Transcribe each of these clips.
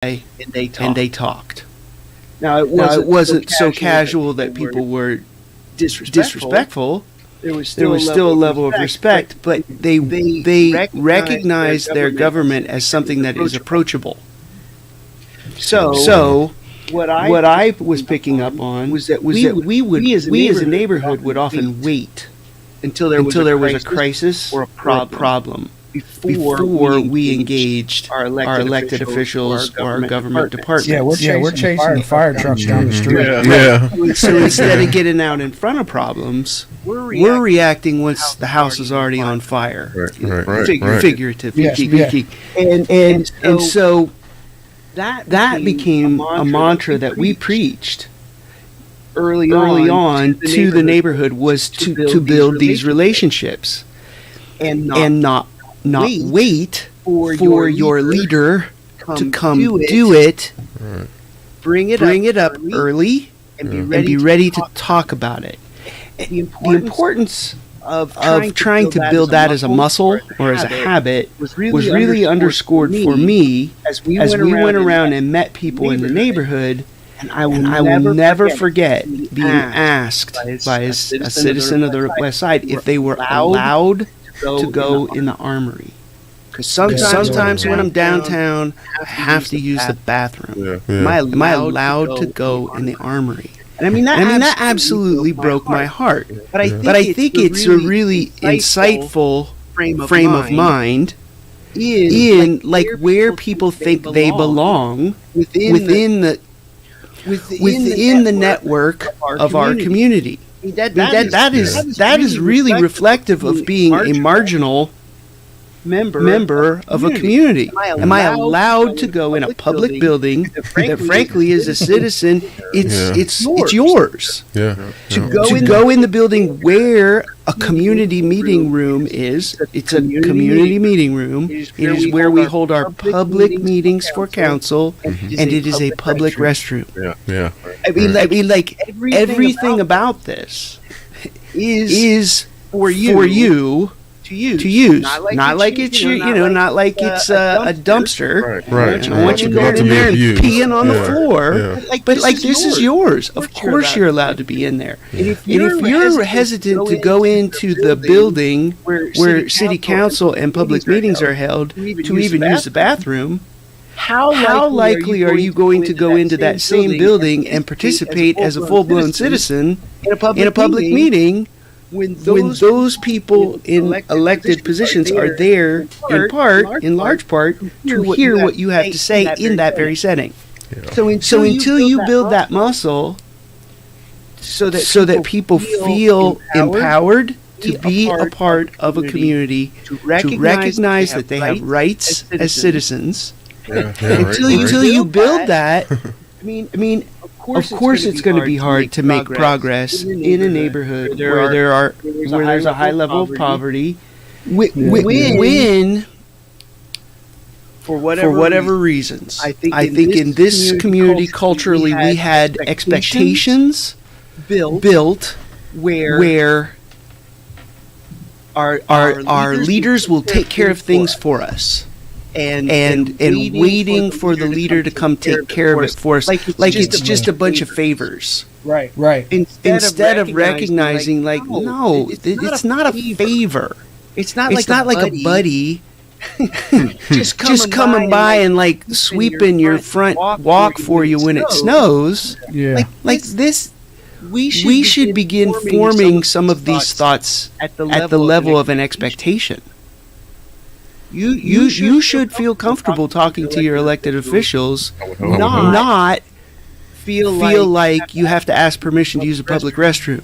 and they talked. Now, it wasn't so casual that people were disrespectful. There was still a level of respect, but they recognized their government as something that is approachable. So what I was picking up on was that we as a neighborhood would often wait until there was a crisis or a problem before we engaged our elected officials or our government departments. Yeah, we're chasing the fire trucks down the street. Yeah. So instead of getting out in front of problems, we're reacting once the house is already on fire. Right. Figuratively. Yes, And so that became a mantra that we preached early on to the neighborhood, was to build these relationships and not wait for your leader to come do it. Right. Bring it up early and be ready to talk about it. The importance of trying to build that as a muscle or as a habit was really underscored for me as we went around and met people in the neighborhood. And I will never forget being asked by a citizen of the West Side if they were allowed to go in the armory. Because sometimes when I'm downtown, I have to use the bathroom. Am I allowed to go in the armory? And I mean that absolutely broke my heart. But I think it's a really insightful frame of mind in like where people think they belong within the network of our community. That is really reflective of being a marginal member of a community. Am I allowed to go in a public building that frankly as a citizen it's yours? To go in the building where a community meeting room is. It's a community meeting room. It is where we hold our public meetings for council, and it is a public restroom. I mean like everything about this is for you to use, not like it's a dumpster. Right. I want you to go in there and peeing on the floor. But like this is yours. Of course you're allowed to be in there. And if you're hesitant to go into the building where city council and public meetings are held to even use the bathroom, how likely are you going to go into that same building and participate as a full-blown citizen in a public meeting when those people in elected positions are there in large part to hear what you have to say in that very setting? So until you build that muscle so that people feel empowered to be a part of a community, to recognize that they have rights as citizens, until you build that, I mean, of course it's going to be hard to make progress in a neighborhood where there's a high level of poverty. When for whatever reasons, I think in this community culturally we had expectations built where our leaders will take care of things for us. And waiting for the leader to come take care of it for us, like it's just a bunch of favors. Right. Instead of recognizing, like, no, it's not a favor. It's not like a buddy just coming by and like sweeping your front walk for you when it snows. Yeah. Like this. We should begin forming some of these thoughts at the level of an expectation. You should feel comfortable talking to your elected officials, not feel like you have to ask permission to use a public restroom.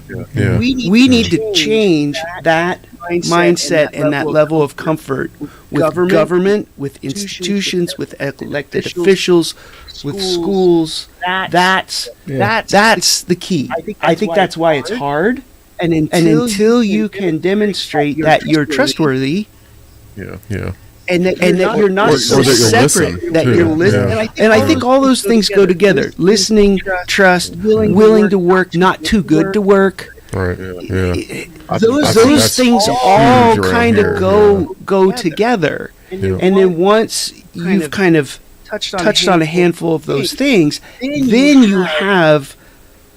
We need to change that mindset and that level of comfort with government, with institutions, with elected officials, with schools. That's the key. I think that's why it's hard. And until you can demonstrate that you're trustworthy, and that you're not so separate, that you're listening. And I think all those things go together. Listening, trust, willing to work, not too good to work. Right. Those things all kind of go together. And then once you've kind of touched on a handful of those things, then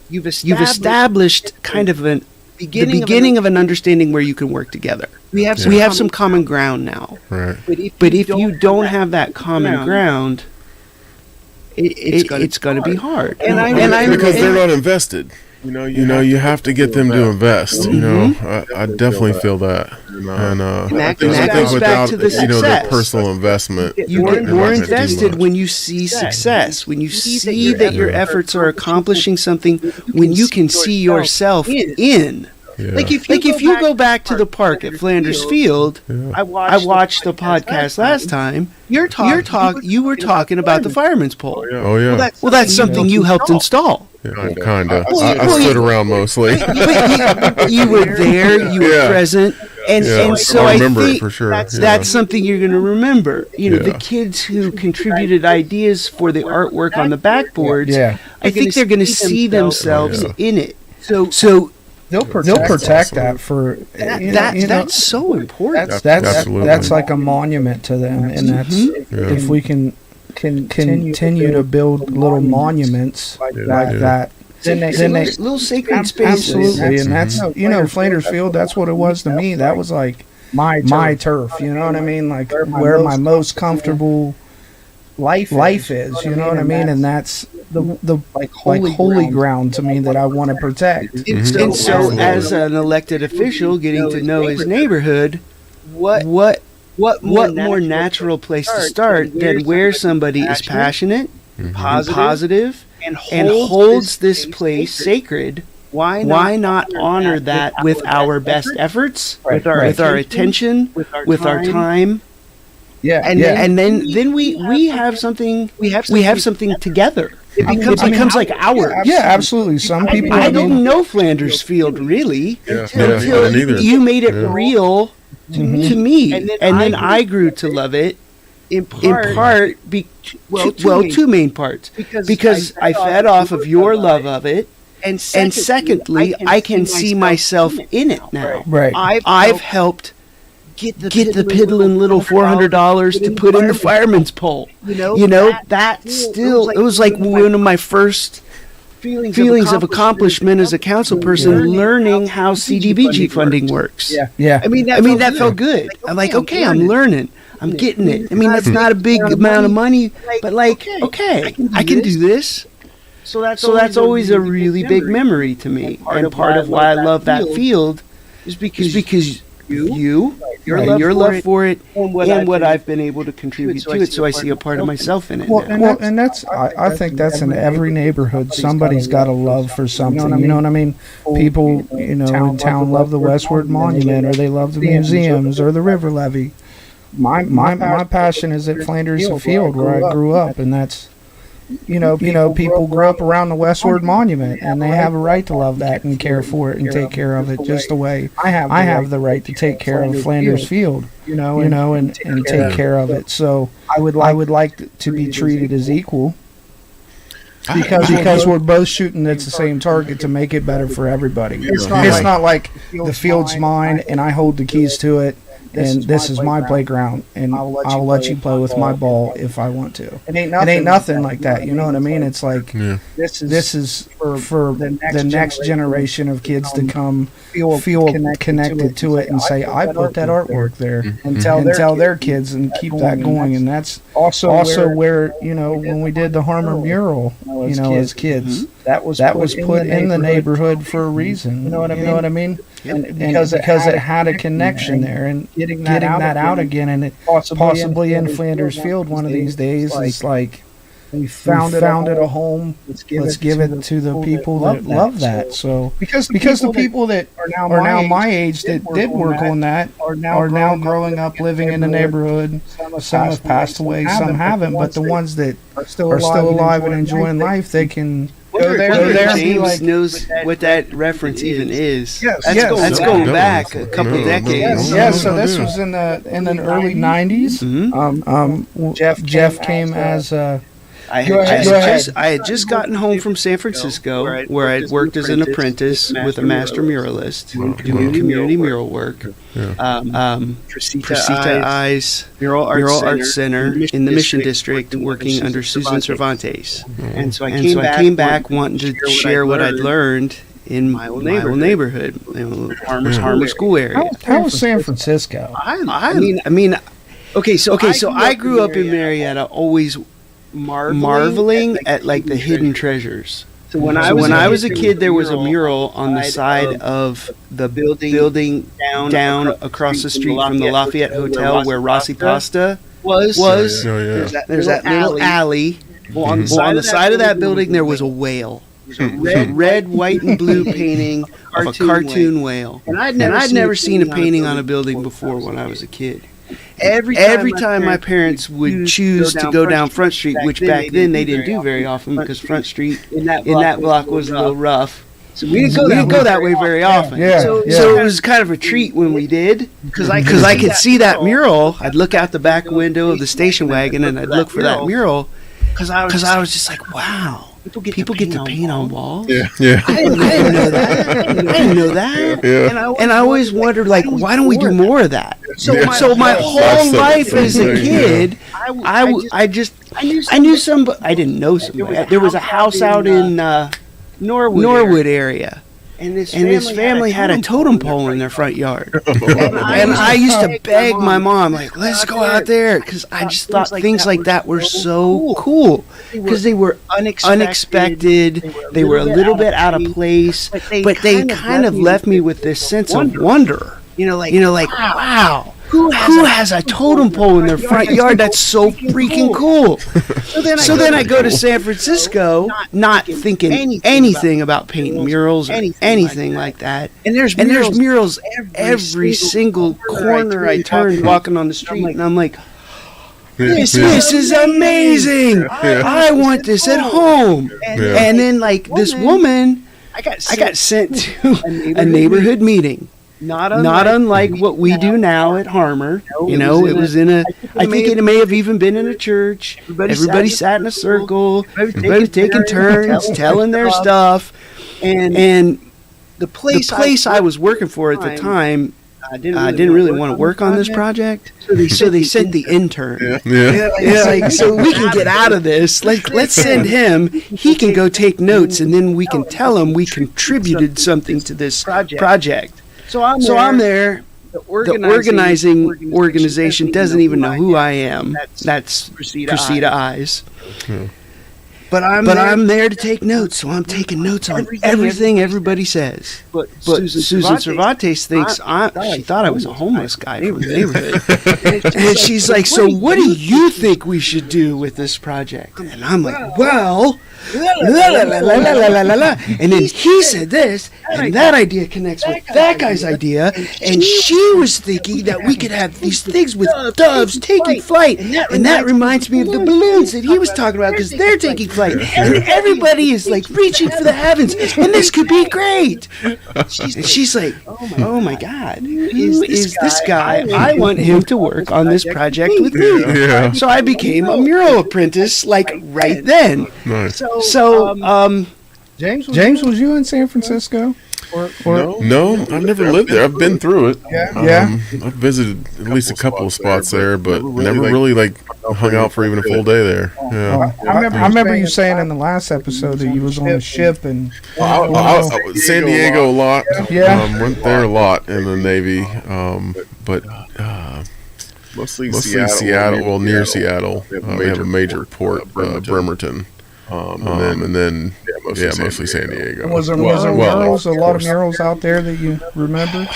you've established kind of the beginning of an understanding where you can work together. We have some common ground now. Right. But if you don't have that common ground, it's going to be hard. Because they're not invested. You know, you have to get them to invest. You know, I definitely feel that. And I think without the personal investment, you get more invested when you see success, when you see that your efforts are accomplishing something, when you can see yourself in. Yeah. Like if you go back to the park at Flanders Field, I watched the podcast last time. You were talking about the fireman's pole. Oh yeah. Well, that's something you helped install. Yeah, kinda. I stood around mostly. You were there. You were present. And so I remember think it for sure. That's something you're going to remember. You know, the kids who contributed ideas for the artwork on the backboards, I think they're going to see themselves in it. So they'll protect that for that's so important. That's like a monument to them, and that's if we can continue to build little monuments like that. Then they little sacred spaces. Absolutely, and that's Flanders Field. That's what it was to me. That was like my turf. You know what I mean? Like where my most comfortable life is. You know what I mean? And that's the holy ground to me that I want to protect. And so, as an elected official, getting to know his neighborhood, what more natural place to start than where somebody is passionate, positive, and holds this place sacred? Why not honor that with our best efforts, with our attention, with our time? And then we have something together. It becomes like ours. Yeah, absolutely. Some people. I didn't know Flanders Field really until you made it real to me, and then I grew to love it. In part, two main parts. Because I fed off of your love of it, and secondly, I can see myself in it now. Right. I've helped get the piddling little $400 to put in the fireman's pole. You know, that still, it was like one of my first feelings of accomplishment as a council person, learning how CDBG funding works. Yeah. I mean, that felt good. I'm like, okay, I'm learning. I'm getting it. I mean, that's not a big amount of money, but like, okay, I can do this. So that's always a really big memory to me. And part of why I love that field is because your love for it, and what I've been able to contribute to it, so I see a part of myself in it. And that's I think that's in every neighborhood. Somebody's got a love for something. You know what I mean? People, in town love the Westward Monument, or they love the museums, or the river levee. My passion is at Flanders Field, where I grew up, and that's. People grew up around the Westward Monument, and they have a right to love that and care for it and take care of it just the way I have the right to take care of Flanders Field, and take care of it. So I would like to be treated as equal, because we're both shooting at the same target to make it better for everybody. It's not like the field's mine and I hold the keys to it. And this is my playground, and I'll let you play with my ball if I want to. It ain't nothing like that. You know what I mean? It's like this is for the next generation of kids to come feel connected to it and say, I put that artwork there, and tell their kids and keep that going. And that's also where when we did the Harmer mural, as kids, that was put in the neighborhood for a reason. You know what I mean? And because it had a connection there, and getting that out again, and it possibly in Flanders Field one of these days, it's like we founded a home. Let's give it to the people that love that. So because the people that are now my age that did work on that are now growing up, living in the neighborhood. Some have passed away, some haven't, but the ones that are still alive and enjoying life, they can. James knows what that reference even is. That's going back a couple decades. Yeah, so this was in the early '90s. Jeff came as a I had just gotten home from San Francisco, where I'd worked as an apprentice with a master muralist doing community mural work. Fresita Eyes Mural Arts Center in the Mission District, working under Susan Cervantes. And so I came back wanting to share what I'd learned in my old neighborhood, Harmer School area. How was San Francisco? I mean, okay, so I grew up in Marietta, always marveling at like the hidden treasures. So when I was a kid, there was a mural on the side of the building down across the street from the Lafayette Hotel where Rossi Pasta was. There's that little alley. Well, on the side of that building, there was a whale. Red, white, and blue painting of a cartoon whale. And I'd never seen a painting on a building before when I was a kid. Every time my parents would choose to go down Front Street, which back then they didn't do very often because Front Street in that block was a little rough. So we didn't go that way very often. So it was kind of a treat when we did, because I could see that mural. I'd look out the back window of the station wagon and I'd look for that mural, because I was just like, wow. People get to paint on walls. Yeah. I didn't know that. Yeah. And I always wondered, like, why don't we do more of that? So my whole life as a kid, I knew somebody. I didn't know somebody. There was a house out in Norwood area. And this family had a totem pole in their front yard. And I used to beg my mom, like, let's go out there, because I just thought things like that were so cool, because they were unexpected, they were a little bit out of place, but they kind of left me with this sense of wonder. Like, wow. Who has a totem pole in their front yard? That's so freaking cool. So then I go to San Francisco, not thinking anything about painting murals or anything like that. And there's murals every single corner I turn walking on the street, and I'm like, this is amazing. I want this at home. And then, like, this woman, I got sent to a neighborhood meeting. Not unlike what we do now at Harmer. It was I think it may have even been in a church. Everybody sat in a circle. Everybody was taking turns, telling their stuff. And the place I was working for at the time, I didn't really want to work on this project. So they sent the intern. Like, so we can get out of this. Like, let's send him. He can go take notes, and then we can tell him we contributed something to this project. So I'm there. The organizing organization doesn't even know who I am. That's Fresita Eyes. But I'm there to take notes, so I'm taking notes on everything everybody says. But Susan Cervantes thinks she thought I was a homeless guy from the neighborhood. And she's like, so what do you think we should do with this project? And I'm like, well, and then he said this, and that idea connects with that guy's idea, and she was thinking that we could have these things with doves taking flight, and that reminds me of the balloons that he was talking about, because they're taking flight, and everybody is like reaching for the heavens, and this could be great. And she's like, oh my God, who is this guy? I want him to work on this project with me. So I became a mural apprentice, like, right then. Nice. So, James, was you in San Francisco? No, I've never lived there. I've been through it. I've visited at least a couple of spots there, but never really like hung out for even a full day there. I remember you saying in the last episode that you was on a ship and San Diego a lot. Went there a lot in the Navy, but mostly Seattle. Well, near Seattle, we have a major port, Bremerton. And then mostly San Diego. Was there murals? A lot of murals out there that you remember?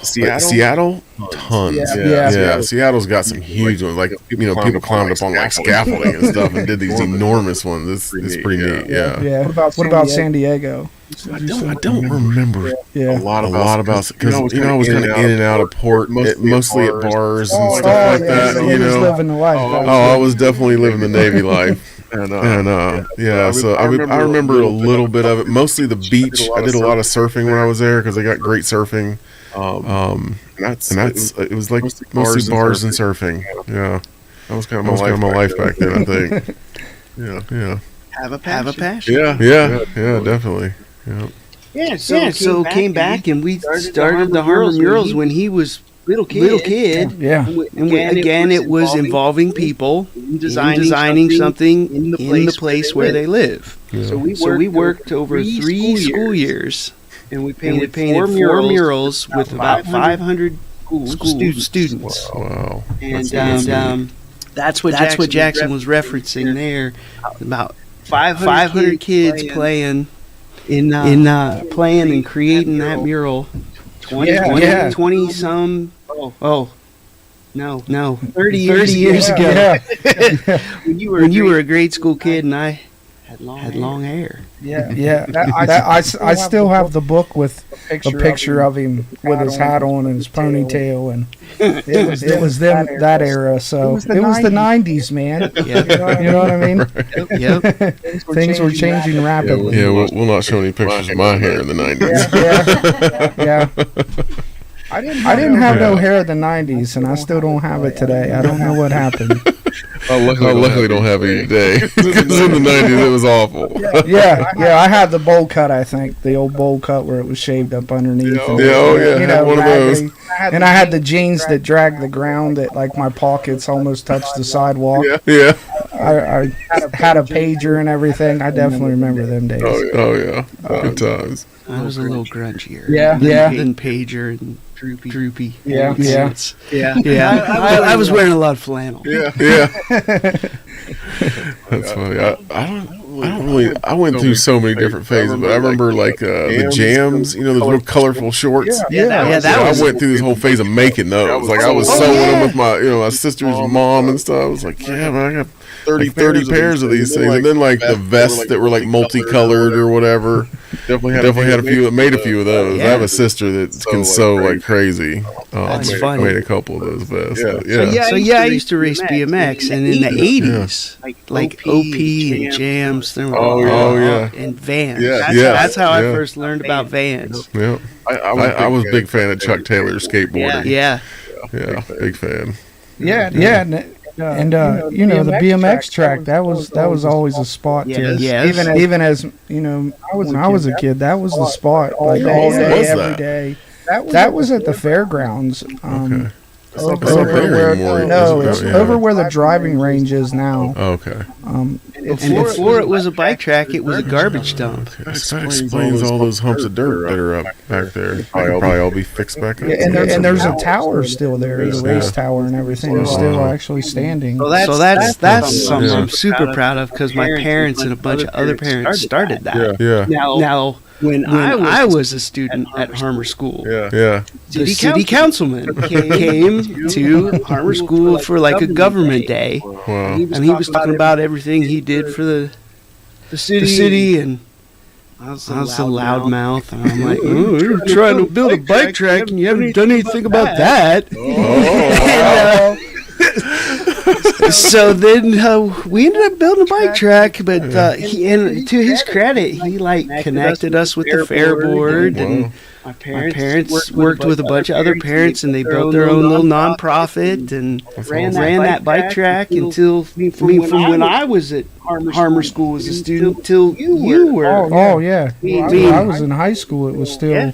Seattle, tons. Seattle's got some huge ones. Like, people climbed up on like scaffolding and stuff and did these enormous ones. It's pretty neat. Yeah. What about San Diego? I don't remember a lot about because I was kind of in and out of port, mostly at bars and stuff like that. Living the life. I was definitely living the Navy life. So I remember a little bit of it. Mostly the beach. I did a lot of surfing when I was there because I got great surfing. It was like mostly bars and surfing. Yeah, that was kind of my life back then, I think. have a passion. Yeah, definitely. Yeah, so came back and we started the Harmer Murals when he was little kid. Yeah. And again, it was involving people designing something in the place where they live. Yeah. So we worked over 3 school years, and we painted 4 murals with about 500 students. Wow. And that's what Jackson was referencing there, about 500 kids playing playing and creating that mural. 20 some. Oh, no, 30 years ago. Yeah. when you were a grade school kid and I had long hair. Yeah. I still have the book with a picture of him with his hat on and his ponytail, and it was that era. So it was the 90s, man. Yeah. You know what I mean? Yep. Things were changing rapidly. Yeah, we'll not show any pictures of my hair in the 90s. Yeah. I didn't have no hair in the 90s, and I still don't have it today. I don't know what happened. Luckily don't have any today. Because in the 90s it was awful. Yeah, I had the bowl cut, I think. The old bowl cut where it was shaved up underneath. Yeah, one of those. And I had the jeans that dragged the ground, that like my pockets almost touched the sidewalk. Yeah. I had a pager and everything. I definitely remember them days. Oh yeah. Good times. I was a little grunchier. Than pager and droopy. Yeah. I was wearing a lot of flannel. Yeah. That's funny. I went through so many different phases, but I remember like the jams, those little colorful shorts. I went through this whole phase of making those. Like I was sewing them with my sister's mom and stuff. I was like, yeah, man, I got 30 pairs of these things, and then like the vests that were like multicolored or whatever. Definitely had a few. Made a few of those. I have a sister that can sew like crazy. That's funny. Made a couple of those vests. So I used to race BMX, and in the 80s, like OP and jams, there were and Vans. That's how I first learned about Vans. Yeah, I was a big fan of Chuck Taylor's skateboarding. Yeah, big fan. And the BMX track, that was always a spot too. Even as when I was a kid, that was the spot. Like all day, every day. That was at the fairgrounds. It's over where the driving range is now. Okay. And before it was a bike track, it was a garbage dump. That explains all those humps of dirt that are up back there. Probably all be fixed back up. And there's a tower still there, the race tower and everything is still actually standing. So that's something I'm super proud of, because my parents and a bunch of other parents started that. Yeah. Now when I was a student at Harmer School, the city councilman came to Harmer School for like a government day, and he was talking about everything he did for the city, and I was a loud mouth, and I'm like, oh, you're trying to build a bike track, and you haven't done anything about that. So then we ended up building a bike track, but and to his credit, he connected us with the fair board, and my parents worked with a bunch of other parents, and they built their own little nonprofit and ran that bike track until from when I was at Harmer School as a student till you were. I was in high school. It was still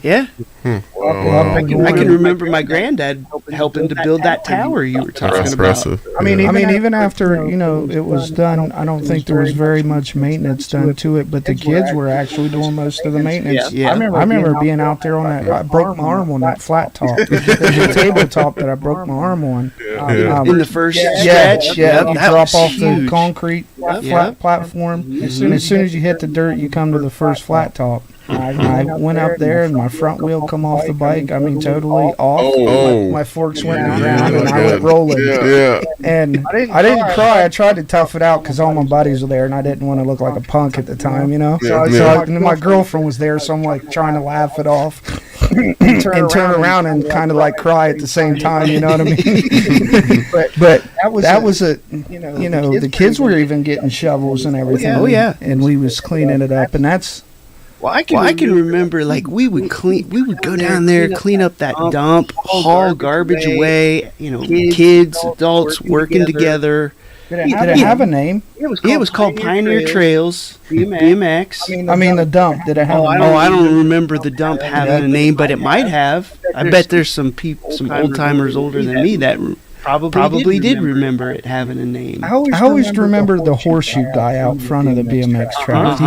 I can remember my granddad helping to build that tower you were talking about. I mean, even after it was done, I don't think there was very much maintenance done to it. But the kids were actually doing most of the maintenance. Yeah. I remember being out there on that. I broke my arm on that flat top. The tabletop that I broke my arm on. In the first stretch. You drop off the concrete flat platform. As soon as you hit the dirt, you come to the first flat top. I went up there and my front wheel come off the bike. I mean, totally off. My forks went in the ground and I went rolling. And I didn't cry. I tried to tough it out because all my buddies were there and I didn't want to look like a punk at the time, So my girlfriend was there, so I'm like trying to laugh it off and turn around and kind of like cry at the same time. You know what I mean? but that was the kids were even getting shovels and everything. And we was cleaning it up, and that's. Well, I can remember we would go down there, clean up that dump, haul garbage away, kids, adults working together. Did it have a name? It was called Pioneer Trails BMX. I mean the dump. Did it have a name? I don't remember the dump having a name, but it might have. I bet there's some old timers older than me that probably did remember it having a name. I always remember the horseshoe guy out front of the BMX track.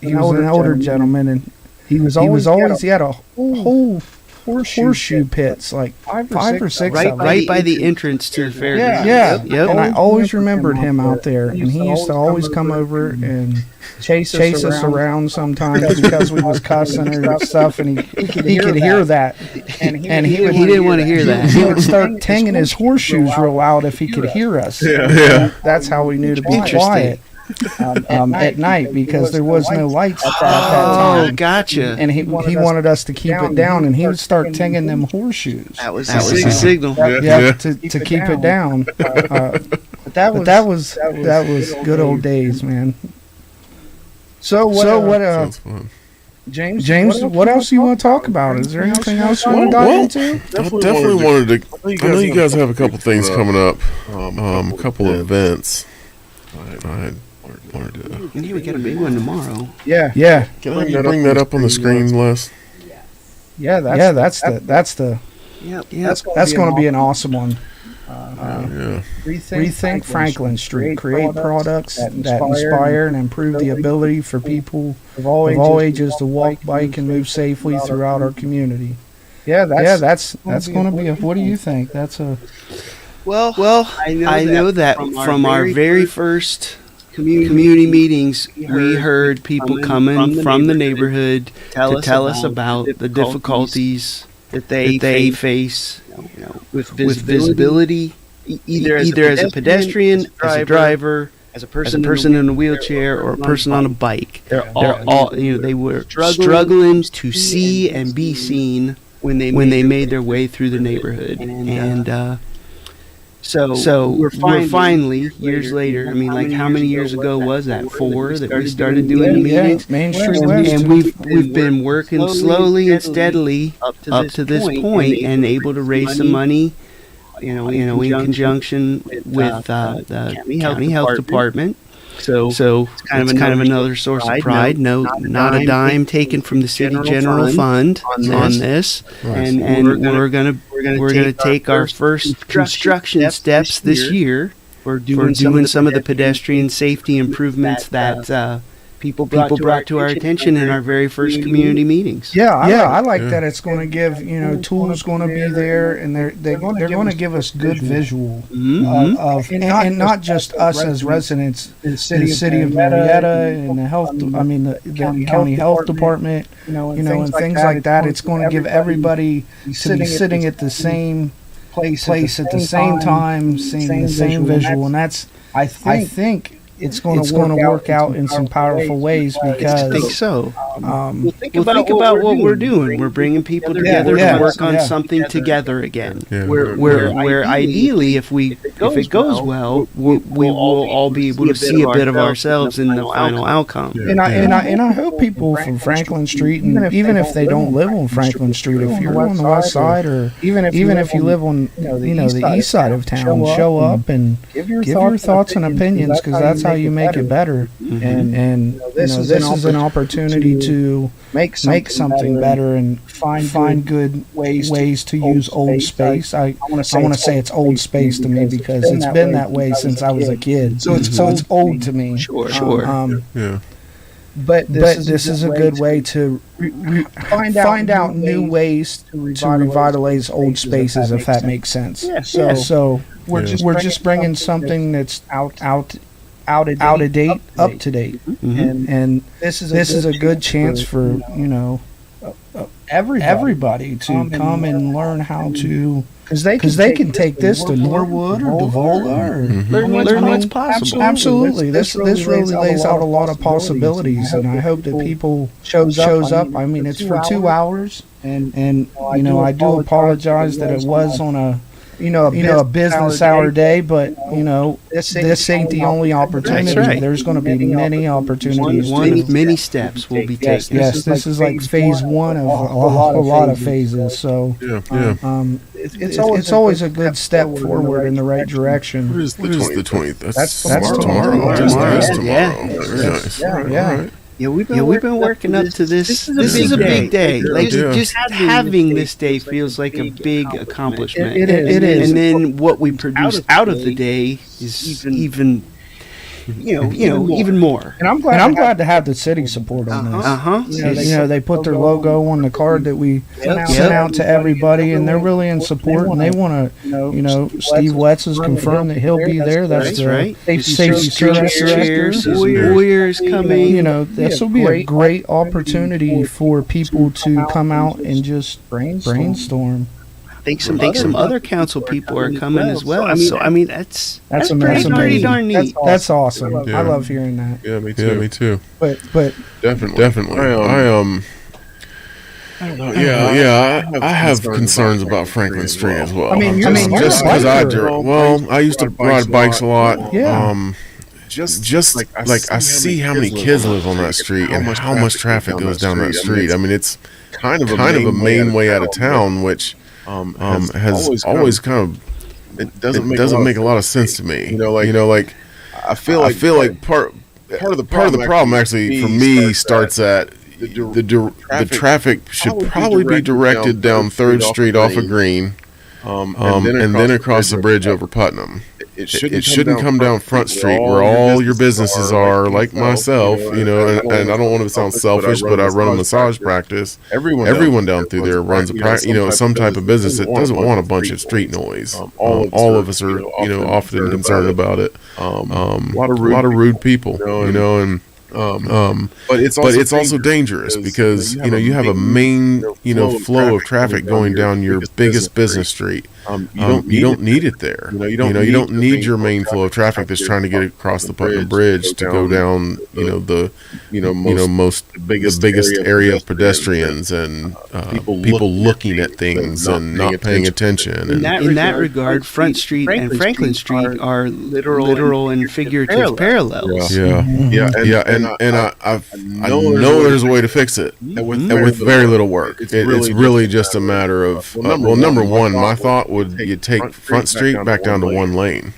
He was an older gentleman, and he had a whole horseshoe pits, like five or six right by the entrance to the fair. Yeah. Yep. And I always remembered him out there, and he used to always come over and chase us around sometimes because we was cussing or stuff, and he could hear that, and he didn't want to hear that. He would start tinging his horseshoes real loud if he could hear us. Yeah. That's how we knew to be quiet. At night, because there was no lights at that time. Oh, gotcha. And he wanted us to keep it down, and he would start tinging them horseshoes. That was the signal. To keep it down. But that was good old days, man. So what? James, what else do you want to talk about? Is there anything else you want to dive into? I definitely wanted to. I know you guys have a couple things coming up. A couple of events. I wanted to. Yeah, we got a big one tomorrow. Yeah. Can I bring that up on the screen, Les? Yeah, that's the. That's going to be an awesome one. Rethink Franklin Street. Create products that inspire and improve the ability for people of all ages to walk, bike, and move safely throughout our community. That's going to be. What do you think? That's a. Well, I know that from our very first community meetings, we heard people coming from the neighborhood to tell us about the difficulties that they face with visibility, either as a pedestrian, as a driver, as a person in a wheelchair, or a person on a bike. They're all they were struggling to see and be seen when they made their way through the neighborhood, and. So we're finally, years later, I mean, like how many years ago was that? 4 that we started doing the meetings? Main Street West. And we've been working slowly and steadily up to this point and able to raise some money, in conjunction with the county health department. So it's kind of another source of pride. Not a dime taken from the city general fund on this, and we're gonna take our first construction steps this year. We're doing some of the pedestrian safety improvements that people brought to our attention in our very first community meetings. I like that. It's going to give tools going to be there, and they're going to give us good visual of and not just us as residents in the city of Marietta and the county health department, and things like that. It's going to give everybody to be sitting at the same place at the same time, seeing the same visual, and that's I think. It's going to work out in some powerful ways because I think so. Think about what we're doing. We're bringing people together to work on something together again. Where ideally, if it goes well, we will all be able to see a bit of ourselves in the final outcome. And I hope people from Franklin Street, and even if they don't live on Franklin Street, if you're on the west side, or even if you live on the east side of town, show up and give your thoughts and opinions, because that's how you make it better. And this is an opportunity to make something better and find good ways to use old space. I want to say it's old space to me because it's been that way since I was a kid. So it's old to me. Sure. But this is a good way to find out new ways to revitalize old spaces, if that makes sense. So we're just bringing something that's out of date, up to date, and this is a good chance for everybody to come and learn how to, because they can take this to Norwood or Devola or learn what's possible. Absolutely, this really lays out a lot of possibilities, and I hope that people shows up. I mean, it's for 2 hours, and I do apologize that it was on a business hour day, but this ain't the only opportunity. That's right. There's going to be many opportunities. One of many steps will be taken. Yes, this is like phase one of a lot of phases. So it's always a good step forward in the right direction. What is the 20th? That's tomorrow. That's tomorrow. Yeah. Very nice. Yeah. Yeah, we've been working up to this. This is a big day. Like just having this day feels like a big accomplishment. It is. And then what we produce out of the day is even more. And I'm glad to have the city support on this. They put their logo on the card that we sent out to everybody, and they're really in support, and they want to, Steve Wetz has confirmed that he'll be there. That's right. Safety service directors, lawyers coming. This will be a great opportunity for people to come out and just brainstorm. I think some other council people are coming as well. So I mean that's pretty darn neat. That's awesome. I love hearing that. Yeah, me too. But definitely. I don't know. I have concerns about Franklin Street as well. Just because I used to ride bikes a lot. Yeah. Just like I see how many kids live on that street and how much traffic goes down that street. I mean, it's kind of a main way out of town, which has always kind of it doesn't make a lot of sense to me. I feel like part of the problem actually for me starts at the traffic should probably be directed down 3rd Street off of Green, and then across the bridge over Putnam. It shouldn't come down Front Street where all your businesses are, like myself, and I don't want to sound selfish, but I run a massage practice. Everyone down through there runs some type of business that doesn't want a bunch of street noise. All of us are, often concerned about it. A lot of rude people, and but it's also dangerous because you have a main flow of traffic going down your biggest business street. You don't need it there. You don't need your main flow of traffic that's trying to get across the Putnam Bridge to go down the biggest area of pedestrians and people looking at things and not paying attention. In that regard, Front Street and Franklin Street are literal and figurative parallels. Yeah. And I know there's a way to fix it with very little work. It's really just a matter of number one, my thought would you take Front Street back down to one lane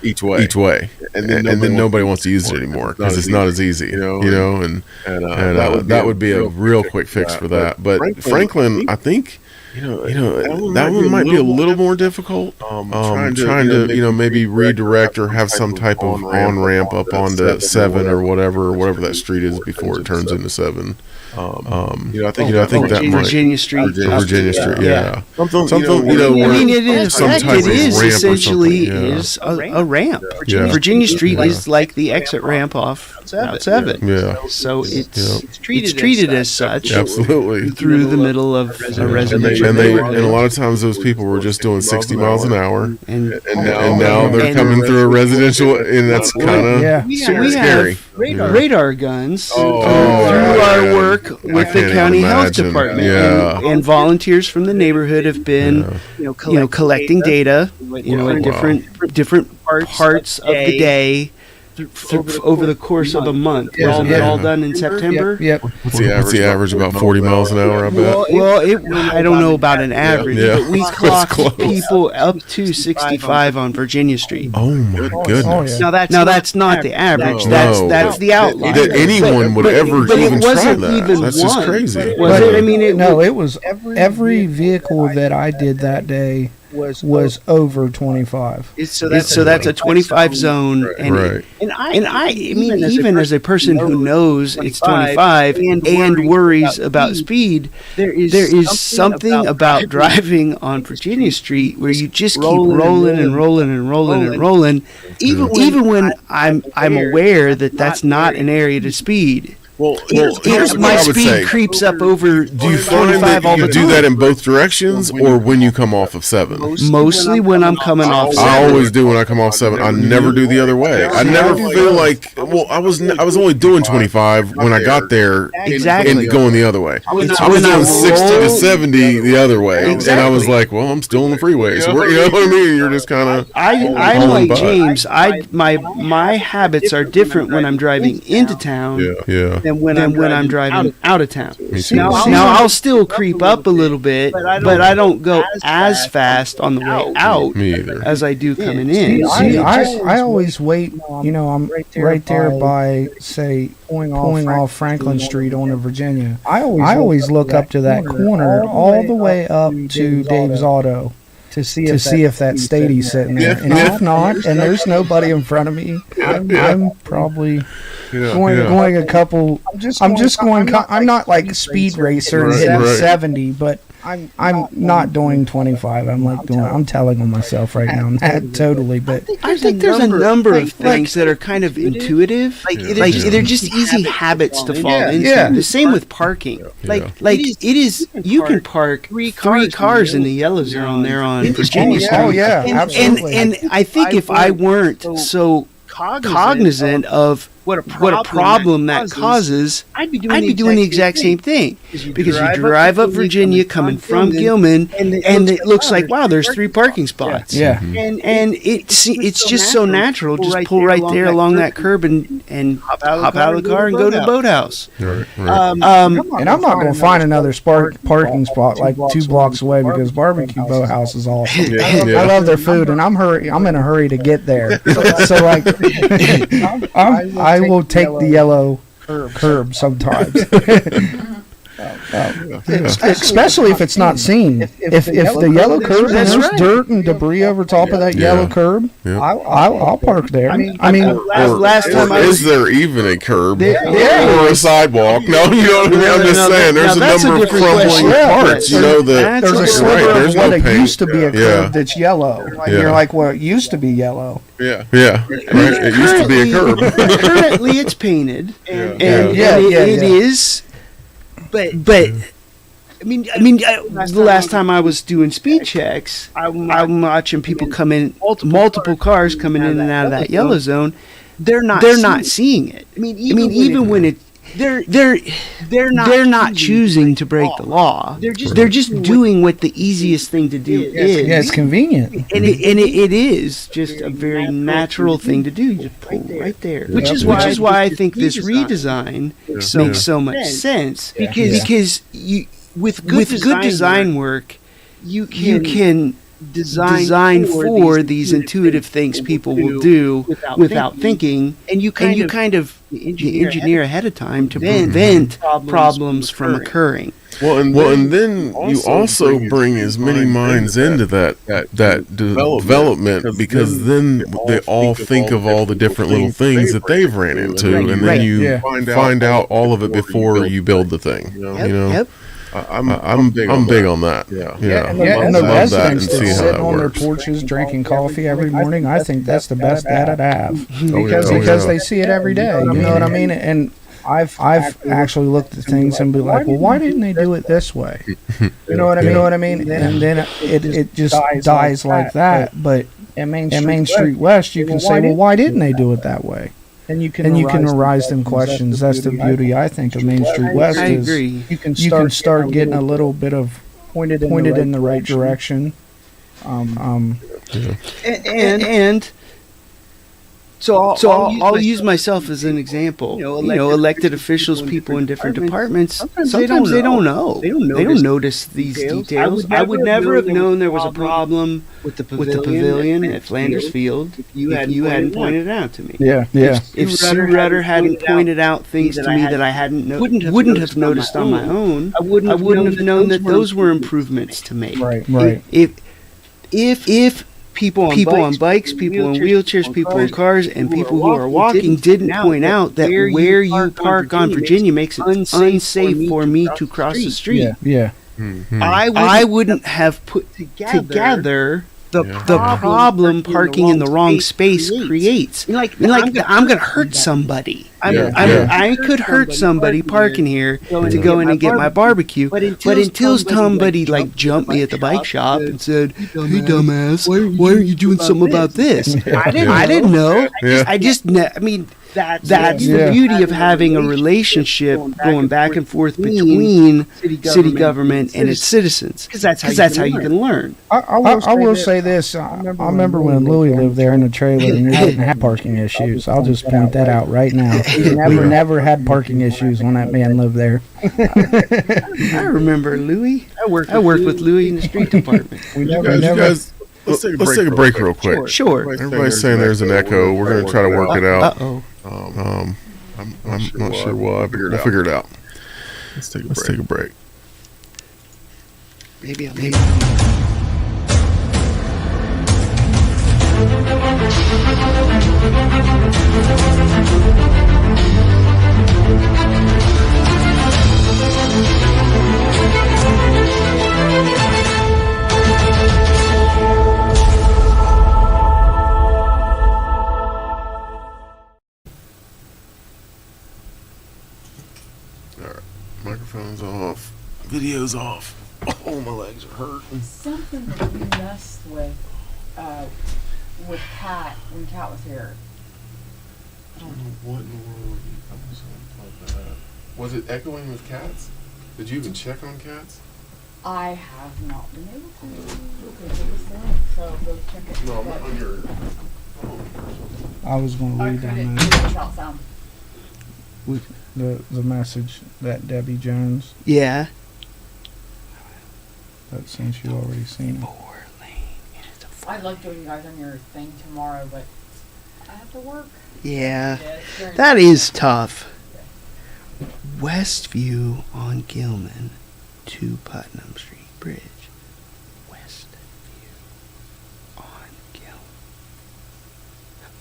each way, and then nobody wants to use it anymore because it's not as easy, and that would be a real quick fix for that. But Franklin, I think. That one might be a little more difficult. Trying to maybe redirect or have some type of on ramp up onto 7 or whatever that street is before it turns into 7. I think that Virginia Street. Virginia Street, yeah. Something it is essentially a ramp. Yeah. Virginia Street is like the exit ramp off Route 7. Yeah. So it's treated as such. Absolutely. Through the middle of a residential. And a lot of times those people were just doing 60 miles an hour, and now they're coming through a residential, and that's kind of so we scary. Have radar guns through our work with the county health department, and volunteers from the neighborhood have been, collecting data, at different parts of the day. Over the course of a month. All done in September? Yep. What's the average? About 40 miles an hour, I bet? I don't know about an average, but we clocked people up to 65 on Virginia Street. Oh, my goodness. Now, that's not the average. That's the outlier. That anyone would ever even try that. That's just crazy. It was every vehicle that I did that day was over 25. So that's a 25 zone, and I mean, even as a person who knows it's 25 and worries about speed, there is something about driving on Virginia Street where you just keep rolling and rolling and rolling and rolling, even when I'm aware that that's not an area to speed. Well, my speed creeps up over. Do you find that you do that in both directions, or when you come off of 7? Mostly when I'm coming off 7. I always do when I come off 7. I never do the other way. I never feel like. Well, I was only doing 25 when I got there, and going the other way. I was doing 60 to 70 the other way, and I was like, well, I'm still on the freeway. So you know what I mean? You're just kind of. I'm like James. My habits are different when I'm driving into town. Yeah. than when I'm driving out of town. Now I'll still creep up a little bit, but I don't go as fast on the way out as I do coming in. See, I always wait. I'm right there by, say, pulling off Franklin Street onto Virginia. I always look up to that corner all the way up to Dave's Auto to see if that Stady's sitting there. And if not, and there's nobody in front of me, I'm probably going a couple. I'm not like a speed racer and hitting 70, but I'm not doing 25. I'm telling on myself right now. Not totally, but I think there's a number of things that are kind of intuitive. They're just easy habits to fall into. Yeah. The same with parking. It is. You can park three cars in the yellow zone there on Virginia Street. Oh yeah, absolutely. And I think if I weren't so cognizant of what a problem that causes, I'd be doing the exact same thing. Because you drive up Virginia coming from Gilman, and it looks like, wow, there's 3 parking spots. Yeah. And it's just so natural. Just pull right there along that curb and hop out of the car and go to the boathouse. Right. And I'm not going to find another parking spot like 2 blocks away because Barbecue Boathouse is awesome. I love their food, and I'm in a hurry to get there. So like, I will take the yellow curb sometimes. Especially if it's not seen. If the yellow curb and there's dirt and debris over top of that yellow curb, I'll park there. I mean, last time is there even a curb or a sidewalk? No, you know what I mean. I'm just saying there's a number of crumbling parts. There's a sliver of what it used to be a curb that's yellow. And you're like, well, it used to be yellow. Yeah. Right. It used to be a curb. Currently, it's painted, and it is. But I mean, the last time I was doing speed checks, I'm watching people come in, multiple cars coming in and out of that yellow zone. They're not seeing it. I mean, even when it. They're not choosing to break the law. They're just doing what the easiest thing to do is. Yeah, it's convenient, and it is just a very natural thing to do. You just pull right there, which is why I think this redesign makes so much sense because with good design work, you can design for these intuitive things people will do without thinking, and you kind of engineer ahead of time to prevent problems from occurring. Well, and then you also bring as many minds into that development because then they all think of all the different little things that they've ran into, and then you find out all of it before you build the thing. Yep. I'm big on that. And the residents that sit on their porches drinking coffee every morning, I think that's the best data to have because they see it every day. You know what I mean? And I've actually looked at things and be like, well, why didn't they do it this way? You know what I mean? And then it just dies like that. But at Main Street West, you can say, well, why didn't they do it that way? And you can arise them questions. That's the beauty, I think, of Main Street West. I agree. You can start getting a little bit of pointed in the right direction. And so I'll use myself as an example. Elected officials, people in different departments. Sometimes they don't know. They don't notice these details. I would never have known there was a problem with the pavilion at Flanders Field if you hadn't pointed it out to me. Yeah. If Sue Rudder hadn't pointed out things to me that I wouldn't have noticed on my own, I wouldn't have known that those were improvements to make. Right. If people on bikes, people in wheelchairs, people in cars, and people who are walking didn't point out that where you park on Virginia makes it unsafe for me to cross the street. Yeah. Mm-hmm. I wouldn't have put together the problem parking in the wrong space creates. I'm going to hurt somebody. I could hurt somebody parking here to go in and get my barbecue, but until somebody jumped me at the bike shop and said, "Hey, dumbass, why aren't you doing something about this?" I didn't know. That's the beauty of having a relationship going back and forth between city government and its citizens, because that's how you can learn. I will say this. I remember when Louis lived there in the trailer and we didn't have parking issues. I'll just point that out right now. We never had parking issues when that man lived there. I remember Louis. I worked with Louis in the street department. Let's take a break real quick. Sure. Everybody's saying there's an echo. We're going to try to work it out. Uh-oh. I'm not sure why, but we'll figure it out. Let's take a break. Maybe. Microphone's off. Video's off. Oh, my legs are hurting. Something that we messed with Kat when Kat was here. I don't know what in the world I was on about that. Was it echoing with cats? Did you even check on cats? I have not been able to. Because it was there, so go check it. No, I'm on your phone. I was going to read that message. The message that Debbie Jones. Yeah. But since you already seen it. I'd love doing you guys on your thing tomorrow, but I have to work. Yeah. That is tough. Westview on Gilman to Putnam Street Bridge. Westview on Gilman.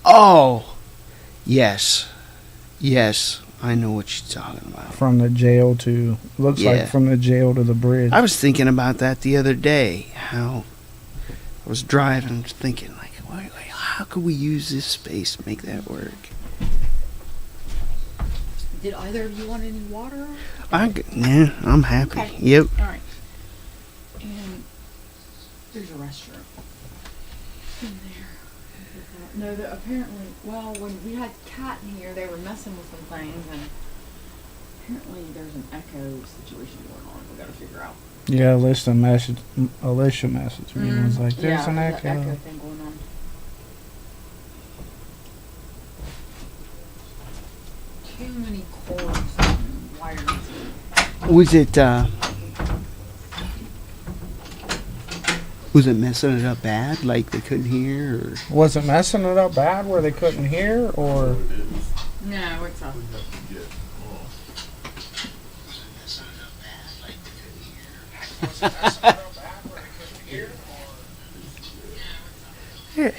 Oh! Yes. I know what you're talking about. From the jail to, looks like from the jail to the bridge. I was thinking about that the other day, how I was driving thinking, like, how could we use this space to make that work? Did either of you want any water? I'm happy. Okay. Yep. All right. And there's a restroom in there. No, apparently, when we had Kat in here, they were messing with some things, and apparently there's an echo situation going on. We got to figure out. Yeah, Alicia messaged me and was like, "There's an echo." Echo thing going on. Too many cords and wires. Was it messing it up bad? Like they couldn't hear? Or? Was it messing it up bad where they couldn't hear? Or? No, it's up. Yeah.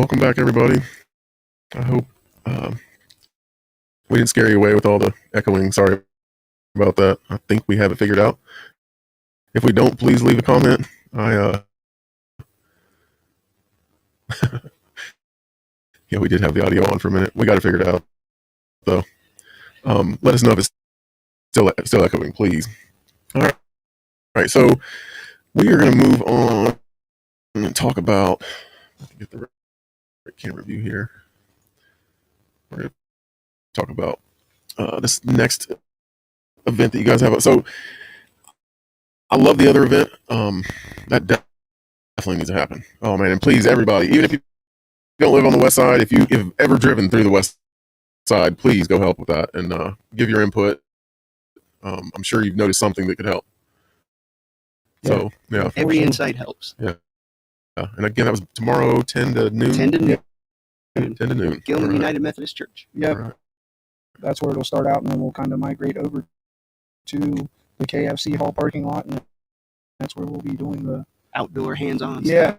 welcome back, everybody. I hope we didn't scare you away with all the echoing. Sorry about that. I think we have it figured out. If we don't, please leave a comment. Yeah, we did have the audio on for a minute. We got it figured out, though. Let us know if it's still echoing, please. All right. So we are going to move on and talk about. Get the right camera view here. We're going to talk about this next event that you guys have. So I love the other event. That definitely needs to happen. Oh man, and please, everybody, even if you don't live on the west side, if you've ever driven through the west side, please go help with that and give your input. I'm sure you've noticed something that could help. So yeah, every insight helps. Yeah. And again, that was tomorrow, 10 to noon. 10 to noon. 10 to noon. Gilman United Methodist Church. Yep. Right. That's where it'll start out, and then we'll kind of migrate over to the KFC hall parking lot, and that's where we'll be doing the outdoor hands-on. Yeah.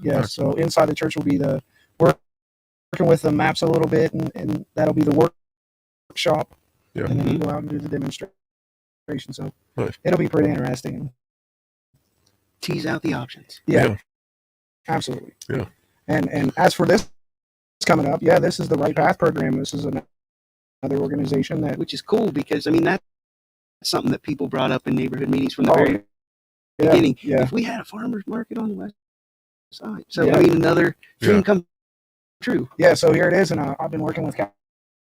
Yeah. So inside the church will be the working with the maps a little bit, and that'll be the workshop. Yeah. And then we go out and do the demonstration. So it'll be pretty interesting. Tease out the options. Yeah. Absolutely. Yeah. And as for this coming up, this is the Right Path program. This is another organization which is cool because I mean that's something that people brought up in neighborhood meetings from the very beginning. Yeah. If we had a farmers market on the west side, so I mean another dream come true. Yeah. So here it is, and I've been working with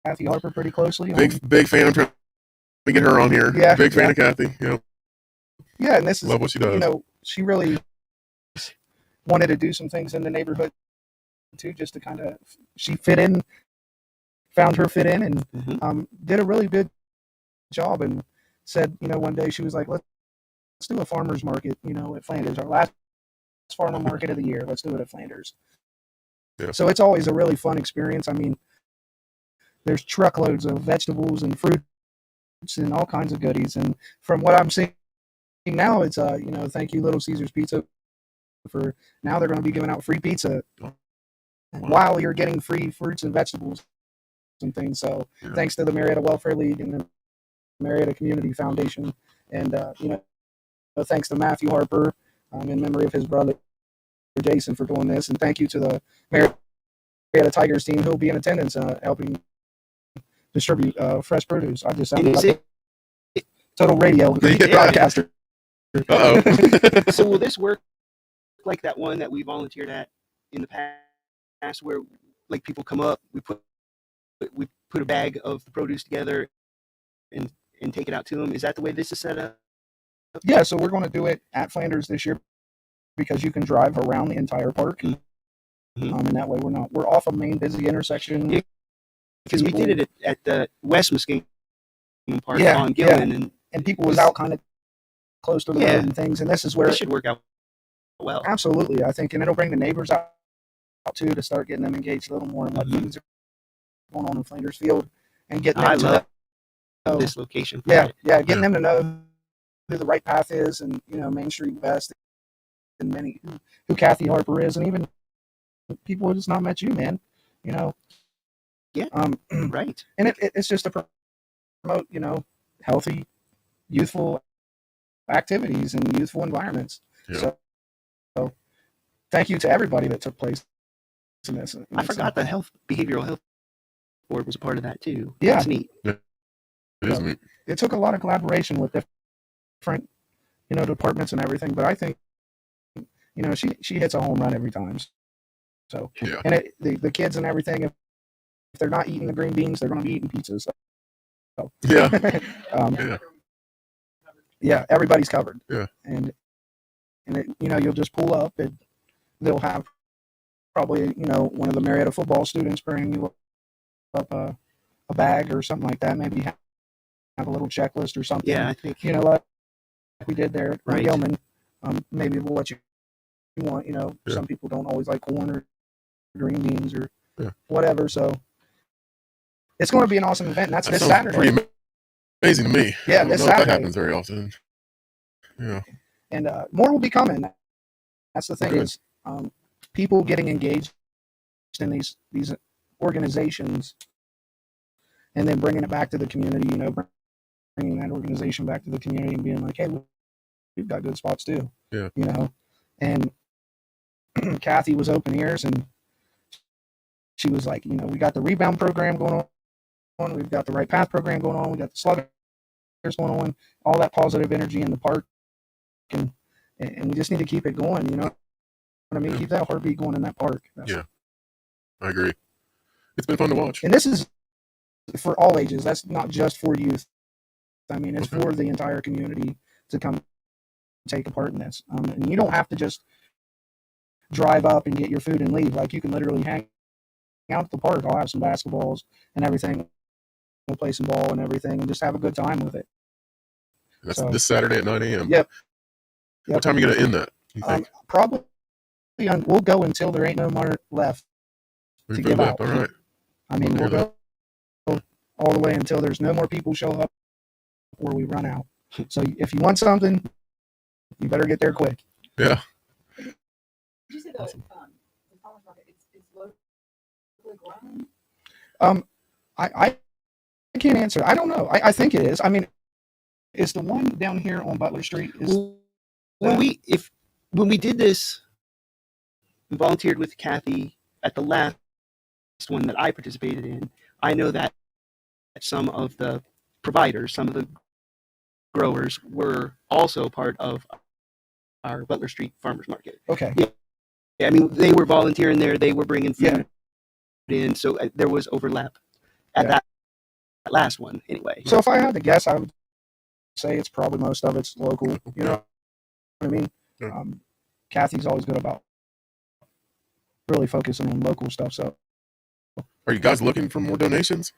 Kathy Harper pretty closely. Big fan. I'm trying to get her on here. Yeah. Big fan of Kathy. Yeah. Yeah, and this is love what she does. She really wanted to do some things in the neighborhood too, just to kind of found her fit in, and did a really good job. And said, one day she was like, let's do a farmers market, at Flanders, our last farmer market of the year. Let's do it at Flanders. Yeah. So it's always a really fun experience. I mean, there's truckloads of vegetables and fruits and all kinds of goodies. And from what I'm seeing now, it's thank you Little Caesars Pizza for now they're going to be giving out free pizza while you're getting free fruits and vegetables and things. So thanks to the Marietta Welfare League and the Marietta Community Foundation, and thanks to Matthew Harper in memory of his brother Jason for doing this, and thank you to the Marietta Tigers team who'll be in attendance helping distribute fresh produce. I just sounded like a total radio broadcaster. So will this work like that one that we volunteered at in the past, where like people come up, we put a bag of the produce together and take it out to them? Is that the way this is set up? Yeah, so we're going to do it at Flanders this year because you can drive around the entire park, and that way we're off a main busy intersection. Yeah, because we did it at the West Muskegon Park on Gilman, and people was out kind of close to the road and things, and this is where it should work out well. Absolutely, I think, and it'll bring the neighbors out too to start getting them engaged a little more in what things are going on in Flanders Field, and getting them to know this location. Getting them to know who the Right Path is, and Main Street West, and many who Kathy Harper is, and even people who just not met you, man. Right. And it's just to promote healthy, youthful activities and youthful environments. Yeah. So thank you to everybody that took place in this. I forgot the behavioral health board was a part of that too. Yeah. That's neat. Yeah. It is neat. It took a lot of collaboration with different, departments and everything, but I think, she hits a home run every time. So, and the kids and everything, if they're not eating the green beans, they're going to be eating pizzas. So. Everybody's covered. Yeah. And you'll just pull up, and they'll have probably, one of the Marietta football students bring you up a bag or something like that. Maybe have a little checklist or something. Yeah, I think. Like we did there at Gilman. Maybe what you want. Some people don't always like corn or green beans or whatever. So it's going to be an awesome event. And that's this Saturday. Pretty amazing to me. Yeah, this Saturday. That happens very often. Yeah. And more will be coming. That's the thing is people getting engaged in these organizations, and then bringing it back to the community. Bringing that organization back to the community and being like, hey, we've got good spots too. Yeah. And Kathy was open ears, and she was like, we got the rebound program going on, we've got the right path program going on, we got the sluggers going on, all that positive energy in the park, and we just need to keep it going. You know what I mean? Keep that heartbeat going in that park. Yeah, I agree. It's been fun to watch. And this is for all ages. That's not just for youth. I mean, it's for the entire community to come take a part in this. And you don't have to just drive up and get your food and leave. Like, you can literally hang out at the park. I'll have some basketballs and everything. We'll play some ball and everything and just have a good time with it. That's this Saturday at 9 a.m. Yep. What time are you going to end that, you think? Probably we'll go until there ain't no more left to give out. All right. I mean, we'll go all the way until there's no more people show up or we run out. So if you want something, you better get there quick. Yeah. Did you say the farmer's market, it's locally grown? I can't answer. I don't know. I think it is. I mean, is the one down here on Butler Street? When we did this, we volunteered with Kathy at the last one that I participated in. I know that some of the providers, some of the growers were also part of our Butler Street Farmers Market. Okay. Yeah, I mean, they were volunteering there. They were bringing food in, so there was overlap at that last one anyway. So if I had to guess, I would say it's probably most of it's local. You know what I mean? Yeah. Kathy's always good about really focusing on local stuff. So, are you guys looking for more donations?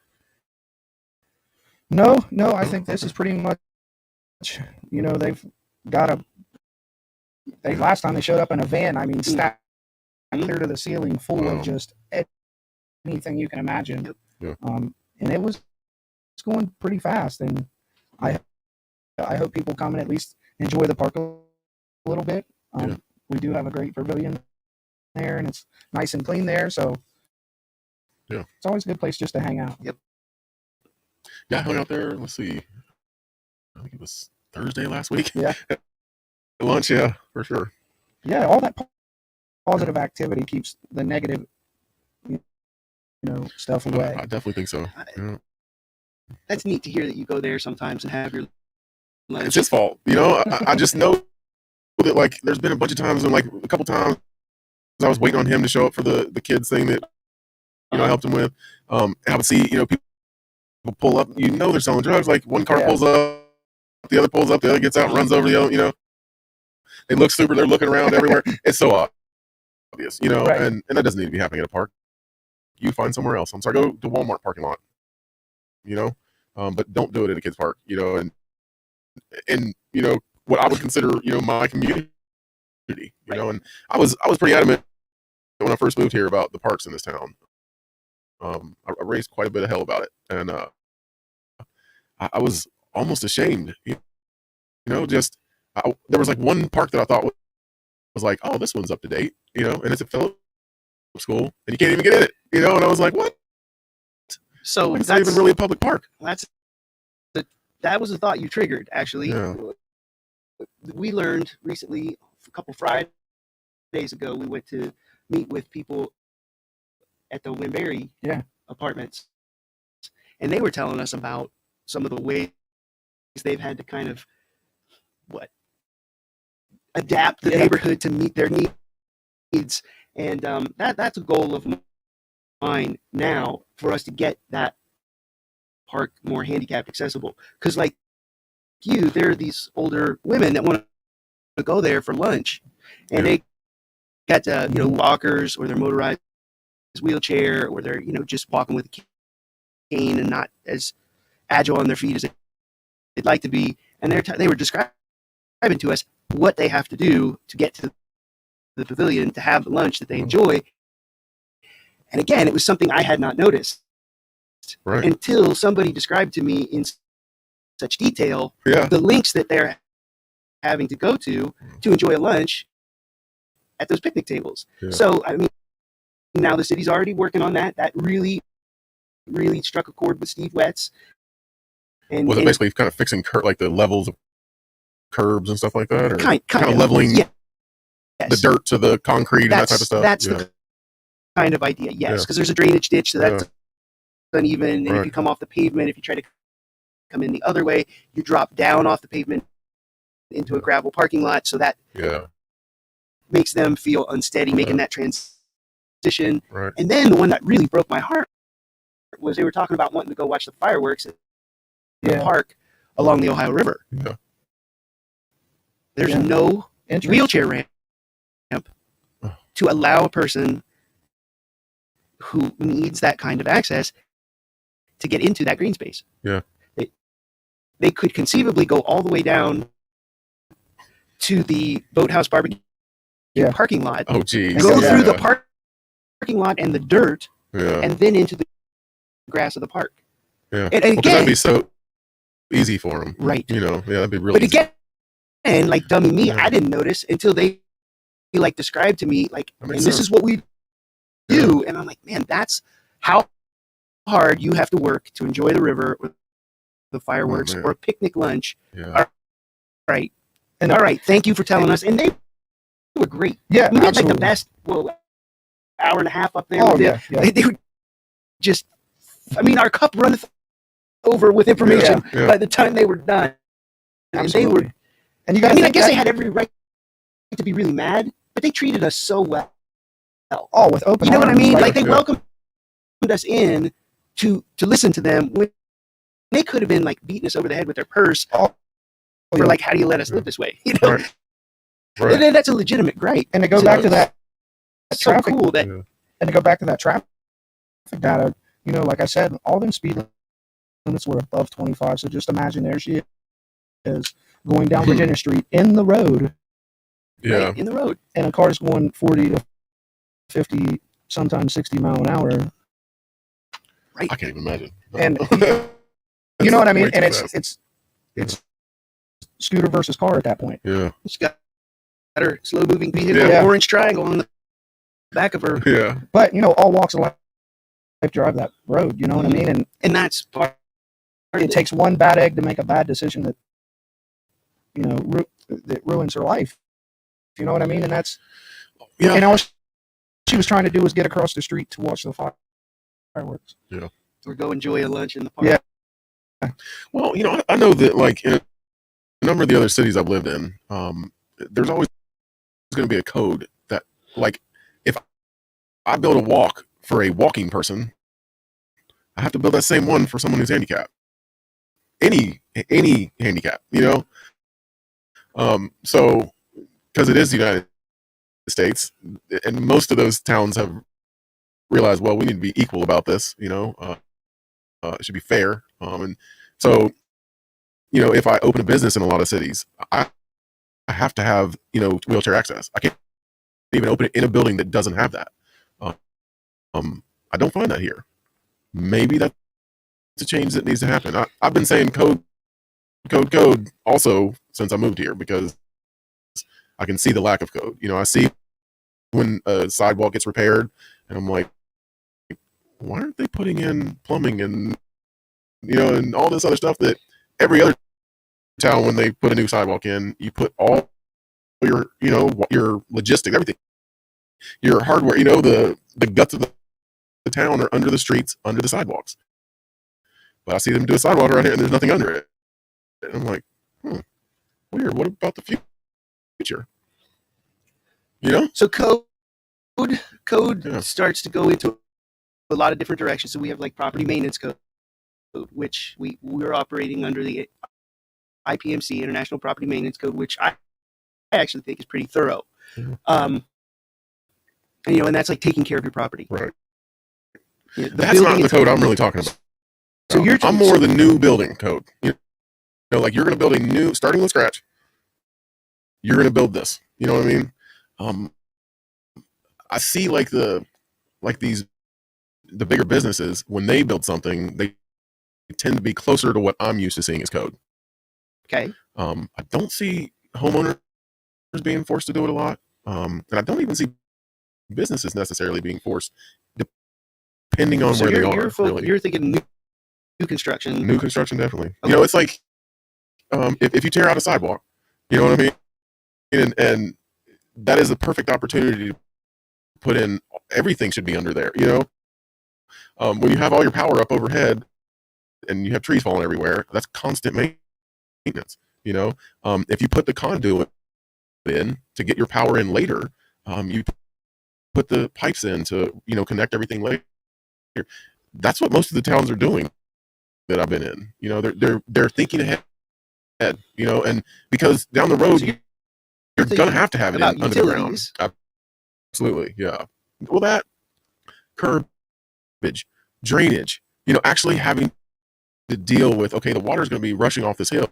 No. I think this is pretty much. They've got last time they showed up in a van. I mean, stacked clear to the ceiling, full of just anything you can imagine. Yeah. And it's going pretty fast. And I hope people come and at least enjoy the park a little bit. We do have a great pavilion there, and it's nice and clean there. So it's always a good place just to hang out. Yep. Yeah, I hung out there. Let's see. I think it was Thursday last week. Yeah. At lunch, yeah, for sure. Yeah, all that positive activity keeps the negative, stuff away. I definitely think so. That's neat to hear that you go there sometimes and have your lunch. It's his fault. I just know that, like, there's been a bunch of times and, like, a couple times I was waiting on him to show up for the kids thing that, I helped him with. And I would see, people pull up. They're selling drugs. Like, one car pulls up, the other pulls up, the other gets out and runs over the other, They look stupid. They're looking around everywhere. It's so obvious, Right. and that doesn't need to be happening at a park. You find somewhere else. I'm sorry, go to Walmart parking lot, but don't do it at a kid's park, and what I would consider, my community, and I was pretty adamant when I first moved here about the parks in this town. I raised quite a bit of hell about it, and I was almost ashamed, there was like one park that I thought was like, oh, this one's up to date, and it's a Phillips school, and you can't even get in it, and I was like, what? So it's not even really a public park. That was a thought you triggered, actually. Yeah. We learned recently, a couple Fridays ago, we went to meet with people at the Winberry apartments, and they were telling us about some of the ways they've had to kind of adapt the neighborhood to meet their needs, and that's a goal of mine now, for us to get that park more handicapped accessible. Because like there are these older women that want to go there for lunch, and they got walkers or their motorized wheelchair, or they're just walking with a cane and not as agile on their feet as they'd like to be, and they were describing to us what they have to do to get to the pavilion to have the lunch that they enjoy. And again, it was something I had not noticed until somebody described to me in such detail the links that they're having to go to enjoy a lunch at those picnic tables. So, I mean, now the city's already working on that. That really struck a chord with Steve Wetz. And was it basically kind of fixing like the levels of curbs and stuff like that, or kind of leveling the dirt to the concrete and that type of stuff? That's the kind of idea, yes, because there's a drainage ditch, so that's uneven, and if you come off the pavement, if you try to come in the other way, you drop down off the pavement into a gravel parking lot, so that makes them feel unsteady, making that transition. Right. And then the one that really broke my heart was they were talking about wanting to go watch the fireworks at the park along the Ohio River. Yeah. There's no wheelchair ramp to allow a person who needs that kind of access to get into that green space. Yeah. They could conceivably go all the way down to the Boathouse Barbecue parking lot. Oh, geez. Go through the parking lot and the dirt, and then into the grass of the park. Yeah. And again, that'd be so easy for them. Right. That'd be really easy. But again, like dummy me, I didn't notice until they like described to me, like, and this is what we do. And I'm like, man, that's how hard you have to work to enjoy the river or the fireworks or a picnic lunch. Yeah. All right. And all right, thank you for telling us. And they were great. Yeah, we had like the best hour and a half up there. Oh, They were just, our cup runneth over with information by the time they were done. Absolutely. And they were, and you guys, I guess they had every right to be really mad, but they treated us so well. Oh, with open arms. You know what I mean? Like they welcomed us in to listen to them when they could have been like beating us over the head with their purse for like, how do you let us live this way? Right. And then that's a legitimate gripe. And to go back to that traffic, so cool that, and to go back to that traffic data, like I said, all them speed limits were above 25. So just imagine there she is going down Virginia Street in the road. Yeah. Right, in the road. And a car's going 40 to 50, sometimes 60 mile an hour. Right. I can't even imagine. And you know what I mean? And it's scooter versus car at that point. Yeah. She's got her slow moving vehicle, orange triangle on the back of her. Yeah. But all walks of life drive that road, you know what I mean? And that's part it takes one bad egg to make a bad decision that that ruins her life. You know what I mean? And that's and all she was trying to do was get across the street to watch the fireworks. Yeah. Or go enjoy a lunch in the park. Yeah. Well, I know that like in a number of the other cities I've lived in, there's always going to be a code that, like, if I build a walk for a walking person, I have to build that same one for someone who's handicapped. Any handicap, So, because it is the United States, and most of those towns have realized, well, we need to be equal about this. It should be fair. And so, if I open a business in a lot of cities, I have to have, wheelchair access. I can't even open it in a building that doesn't have that. I don't find that here. Maybe that's a change that needs to happen. I've been saying code also since I moved here, because I can see the lack of code. I see when a sidewalk gets repaired and I'm like, why aren't they putting in plumbing and and all this other stuff that every other town, when they put a new sidewalk in, you put all your your logistics, everything, your hardware, the guts of the town are under the streets, under the sidewalks. But I see them do a sidewalk right here and there's nothing under it. And I'm like, weird. What about the future? So code starts to go into a lot of different directions. So we have like property maintenance code, which we're operating under the IPMC, International Property Maintenance Code, which I actually think is pretty thorough. Mm-hmm. And that's like taking care of your property. Right. That's not the code I'm really talking about. So I'm more the new building code. Like you're going to build a new, starting from scratch. You're going to build this. You know what I mean? I see like the bigger businesses, when they build something, they tend to be closer to what I'm used to seeing as code. Okay. I don't see homeowners being forced to do it a lot. And I don't even see businesses necessarily being forced, depending on where they are. Really. You're thinking new construction. New construction, definitely. Okay. It's like if you tear out a sidewalk, you know what I mean, and that is a perfect opportunity to put in. Everything should be under there. When you have all your power up overhead and you have trees falling everywhere, that's constant maintenance. If you put the conduit in to get your power in later, you put the pipes in to connect everything later. That's what most of the towns are doing that I've been in. They're thinking ahead. And because down the road you're gonna have to have it under the ground. Absolutely, yeah. Well, that curbage, drainage, actually having to deal with, okay, the water's going to be rushing off this hill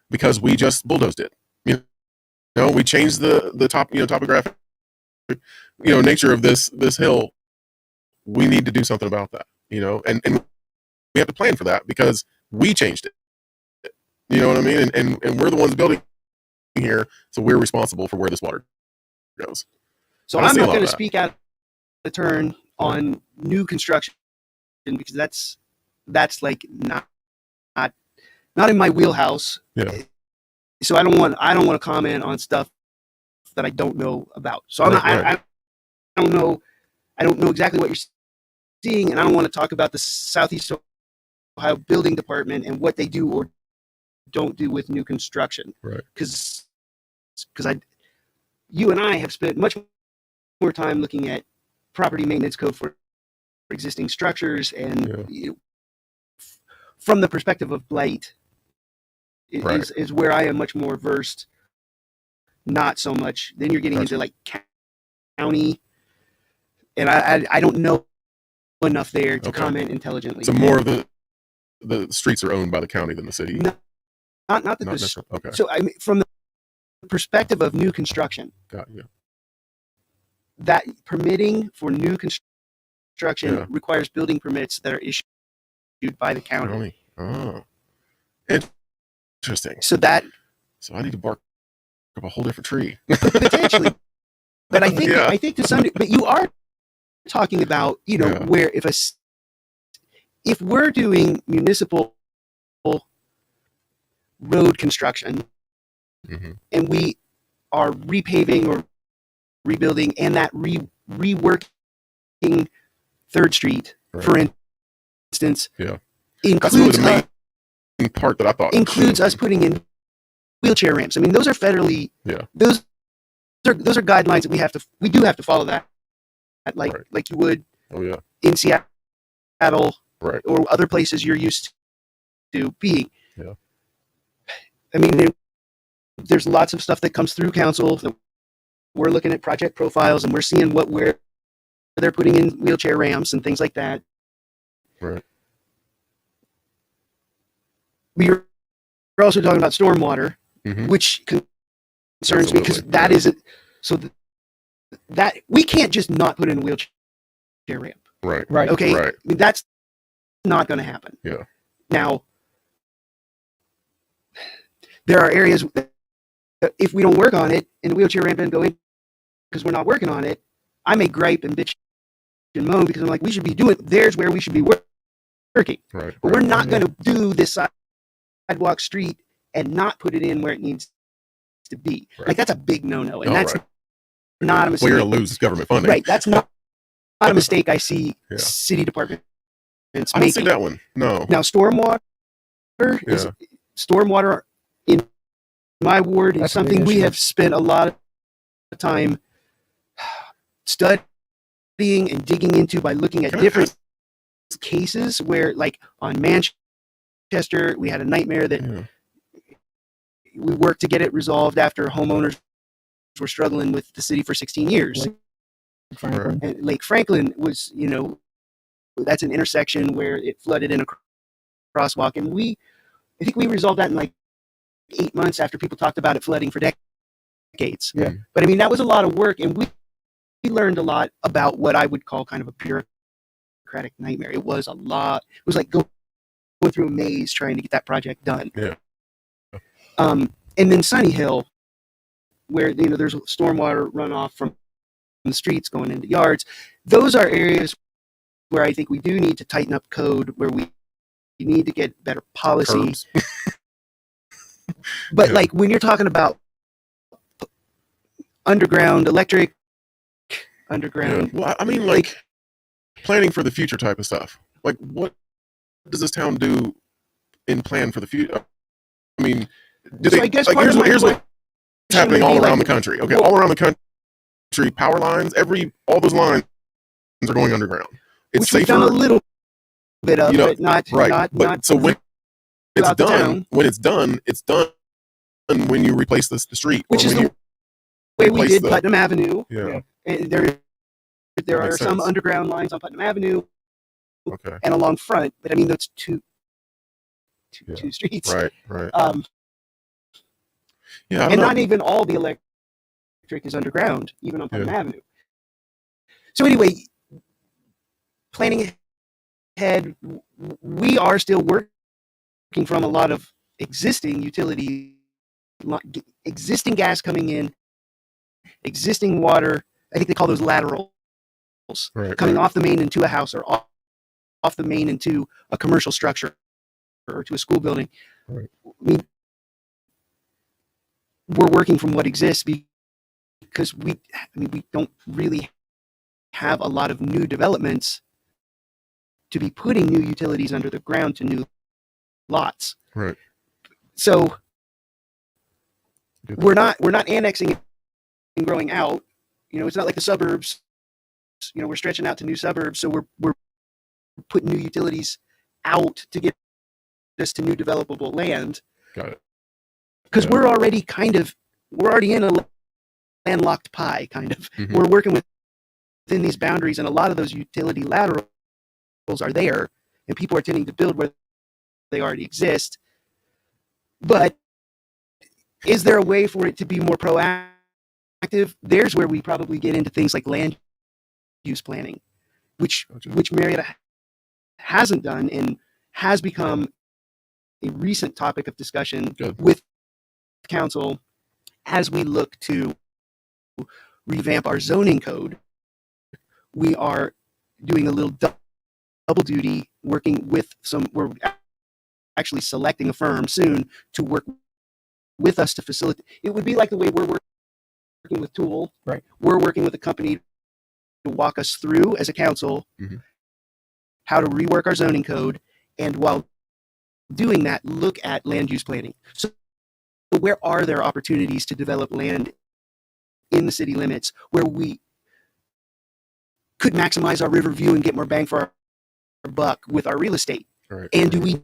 because we just bulldozed it. We changed the topographic nature of this hill. We need to do something about that. And we have to plan for that because we changed it. You know what I mean? And we're the ones building here, so we're responsible for where this water goes. So I'm not going to speak out of turn on new construction because that's like not in my wheelhouse. Yeah. So I don't want to comment on stuff that I don't know about. So I don't know exactly what you're seeing, and I don't want to talk about the Southeast Ohio Building Department and what they do or don't do with new construction. Right. Because you and I have spent much more time looking at property maintenance code for existing structures and from the perspective of blight is where I am much more versed. Not so much. Then you're getting into like county, and I don't know enough there to comment intelligently. So more of the streets are owned by the county than the city. Not that okay. So I mean, from the perspective of new construction, got you. That permitting for new construction requires building permits that are issued by the county. Oh, interesting. So I need to bark up a whole different tree. Potentially, but I think to some degree, but you are talking about where if we're doing municipal road construction and we are repaving or rebuilding and that reworking 3rd Street, for instance, includes the main part that I thought includes us putting in wheelchair ramps. I mean, those are federally those are guidelines that we do have to follow that like you would in Seattle or other places you're used to being. Yeah. I mean, there's lots of stuff that comes through council. We're looking at project profiles and we're seeing where they're putting in wheelchair ramps and things like that. Right. We're also talking about stormwater, which concerns me because that isn't so that we can't just not put in a wheelchair ramp. Right. Okay. Right. I mean, that's not going to happen. Yeah. Now, there are areas that if we don't work on it and the wheelchair ramp doesn't go in because we're not working on it, I may gripe and bitch and moan because I'm like, we should be doing. There's where we should be working. Right. But we're not going to do this sidewalk street and not put it in where it needs to be. Right. Like that's a big no-no, and that's not a mistake. Well, you're going to lose government funding. Right. That's not a mistake I see city departments making. I don't see that one. No. Now, stormwater in my ward is something we have spent a lot of time studying and digging into by looking at different cases where, like on Manchester, we had a nightmare that we worked to get it resolved after homeowners were struggling with the city for 16 years. And Lake Franklin was, that's an intersection where it flooded in a crosswalk, and I think we resolved that in like 8 months after people talked about it flooding for decades. Yeah. But I mean, that was a lot of work, and we learned a lot about what I would call kind of a bureaucratic nightmare. It was a lot. It was like going through a maze trying to get that project done. Yeah. And then Sunny Hill, where there's stormwater runoff from the streets, going into yards. Those are areas where I think we do need to tighten up code, where we need to get better policy. But like when you're talking about underground electric, underground. Well, I mean, like planning for the future type of stuff. Like, what does this town do in plan for the future? I mean, I guess like, here's what's happening all around the country. Okay, all around the country, power lines, all those lines are going underground. It's safer. We've done a little bit of, but not right. Not so when it's done, it's done when you replace the street, which is the way we did Putnam Avenue. Yeah. There are some underground lines on Putnam Avenue, and along Front, but I mean that's two streets. Right. And not even all the electric is underground, even on Putnam Avenue. So anyway, planning ahead, we are still working from a lot of existing utility, existing gas coming in, existing water. I think they call those laterals, coming off the main into a house, or off the main into a commercial structure or to a school building. Right. I mean, we're working from what exists because we don't really have a lot of new developments to be putting new utilities under the ground to new lots. Right. So we're not annexing and growing out. It's not like the suburbs. We're stretching out to new suburbs, so we're putting new utilities out to get us to new developable land. Got it. Because we're already in a landlocked pie, kind of. Mm-hmm. We're working within these boundaries, and a lot of those utility laterals are there, and people are tending to build where they already exist. But is there a way for it to be more proactive? There's where we probably get into things like land use planning, which Marietta hasn't done and has become a recent topic of discussion with council as we look to revamp our zoning code. We are doing a little double duty, working with we're actually selecting a firm soon to work with us to facilitate. It would be like the way we're working with Tool. Right. We're working with a company to walk us through as a council how to rework our zoning code, and while doing that, look at land use planning. So where are there opportunities to develop land in the city limits where we could maximize our river view and get more bang for our buck with our real estate? Right. And do we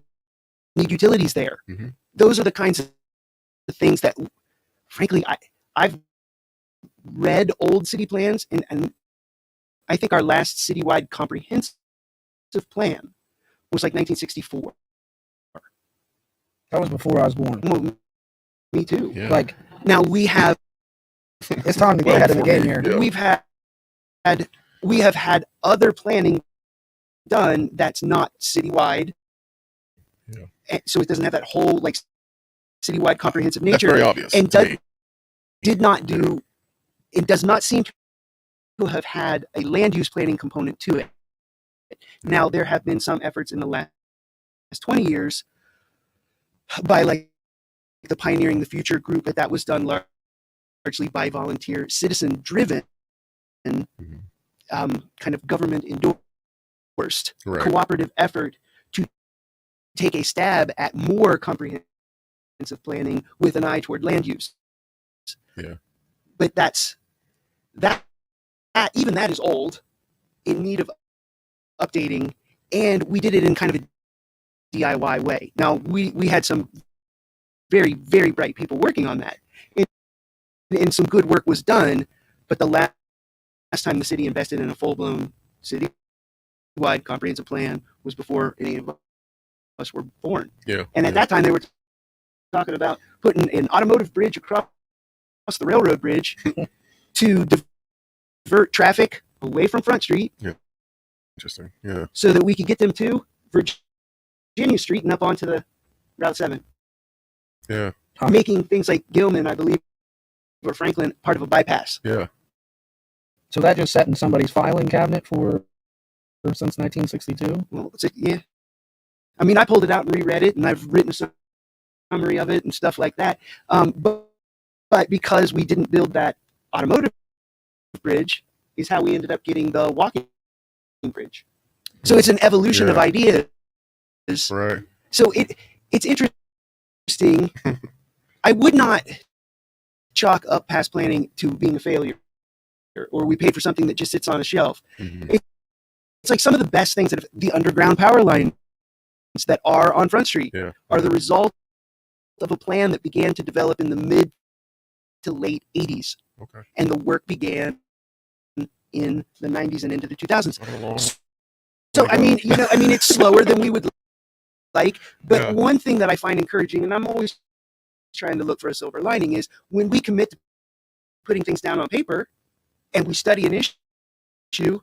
need utilities there? Mm-hmm. Those are the kinds of things that, frankly, I've read old city plans, and I think our last citywide comprehensive plan was like 1964. That was before I was born. Well, me too. Yeah. Like, now we have. It's time to get ahead of the game here. Yeah. We have had other planning done that's not citywide. Yeah. And so it doesn't have that whole like citywide comprehensive nature. That's very obvious. And it does not seem to have had a land use planning component to it. Now, there have been some efforts in the last 20 years by like the Pioneering the Future group, but that was done largely by volunteer, citizen driven, kind of government endorsed cooperative effort to take a stab at more comprehensive planning with an eye toward land use. Yeah. But even that is old, in need of updating, and we did it in kind of a DIY way. Now, we had some very, very bright people working on that, and some good work was done, but the last time the city invested in a full-blown city-wide comprehensive plan was before any of us were born. Yeah. And at that time, they were talking about putting an automotive bridge across the railroad bridge to divert traffic away from Front Street. Yeah. Interesting. Yeah. So that we could get them to Virginia Street and up onto the Route 7. Yeah. Making things like Gilman, I believe, or Franklin part of a bypass. Yeah. So that just sat in somebody's filing cabinet since 1962? Well, yeah. I mean, I pulled it out and reread it, and I've written a summary of it and stuff like that. But because we didn't build that automotive bridge, is how we ended up getting the walking bridge. So it's an evolution of ideas. Right. So it's interesting. I would not chalk up past planning to being a failure, or we paid for something that just sits on a shelf. Mm-hmm. It's like some of the best things that the underground power lines that are on Front Street are the result of a plan that began to develop in the mid to late 80s. Okay. And the work began in the 90s and into the 2000s. So, I mean, it's slower than we would like, but one thing that I find encouraging, and I'm always trying to look for a silver lining, is when we commit to putting things down on paper and we study an issue,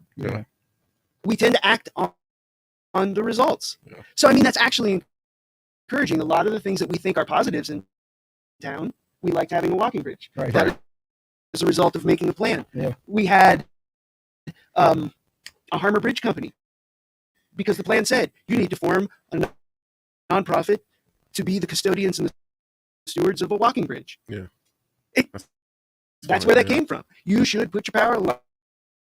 we tend to act on the results. Yeah. So, I mean, that's actually encouraging. A lot of the things that we think are positives in town, we liked having a walking bridge. Right. That is a result of making a plan. Yeah. We had a Harmer Bridge Company because the plan said you need to form a nonprofit to be the custodians and the stewards of a walking bridge. Yeah. That's where that came from. You should put your power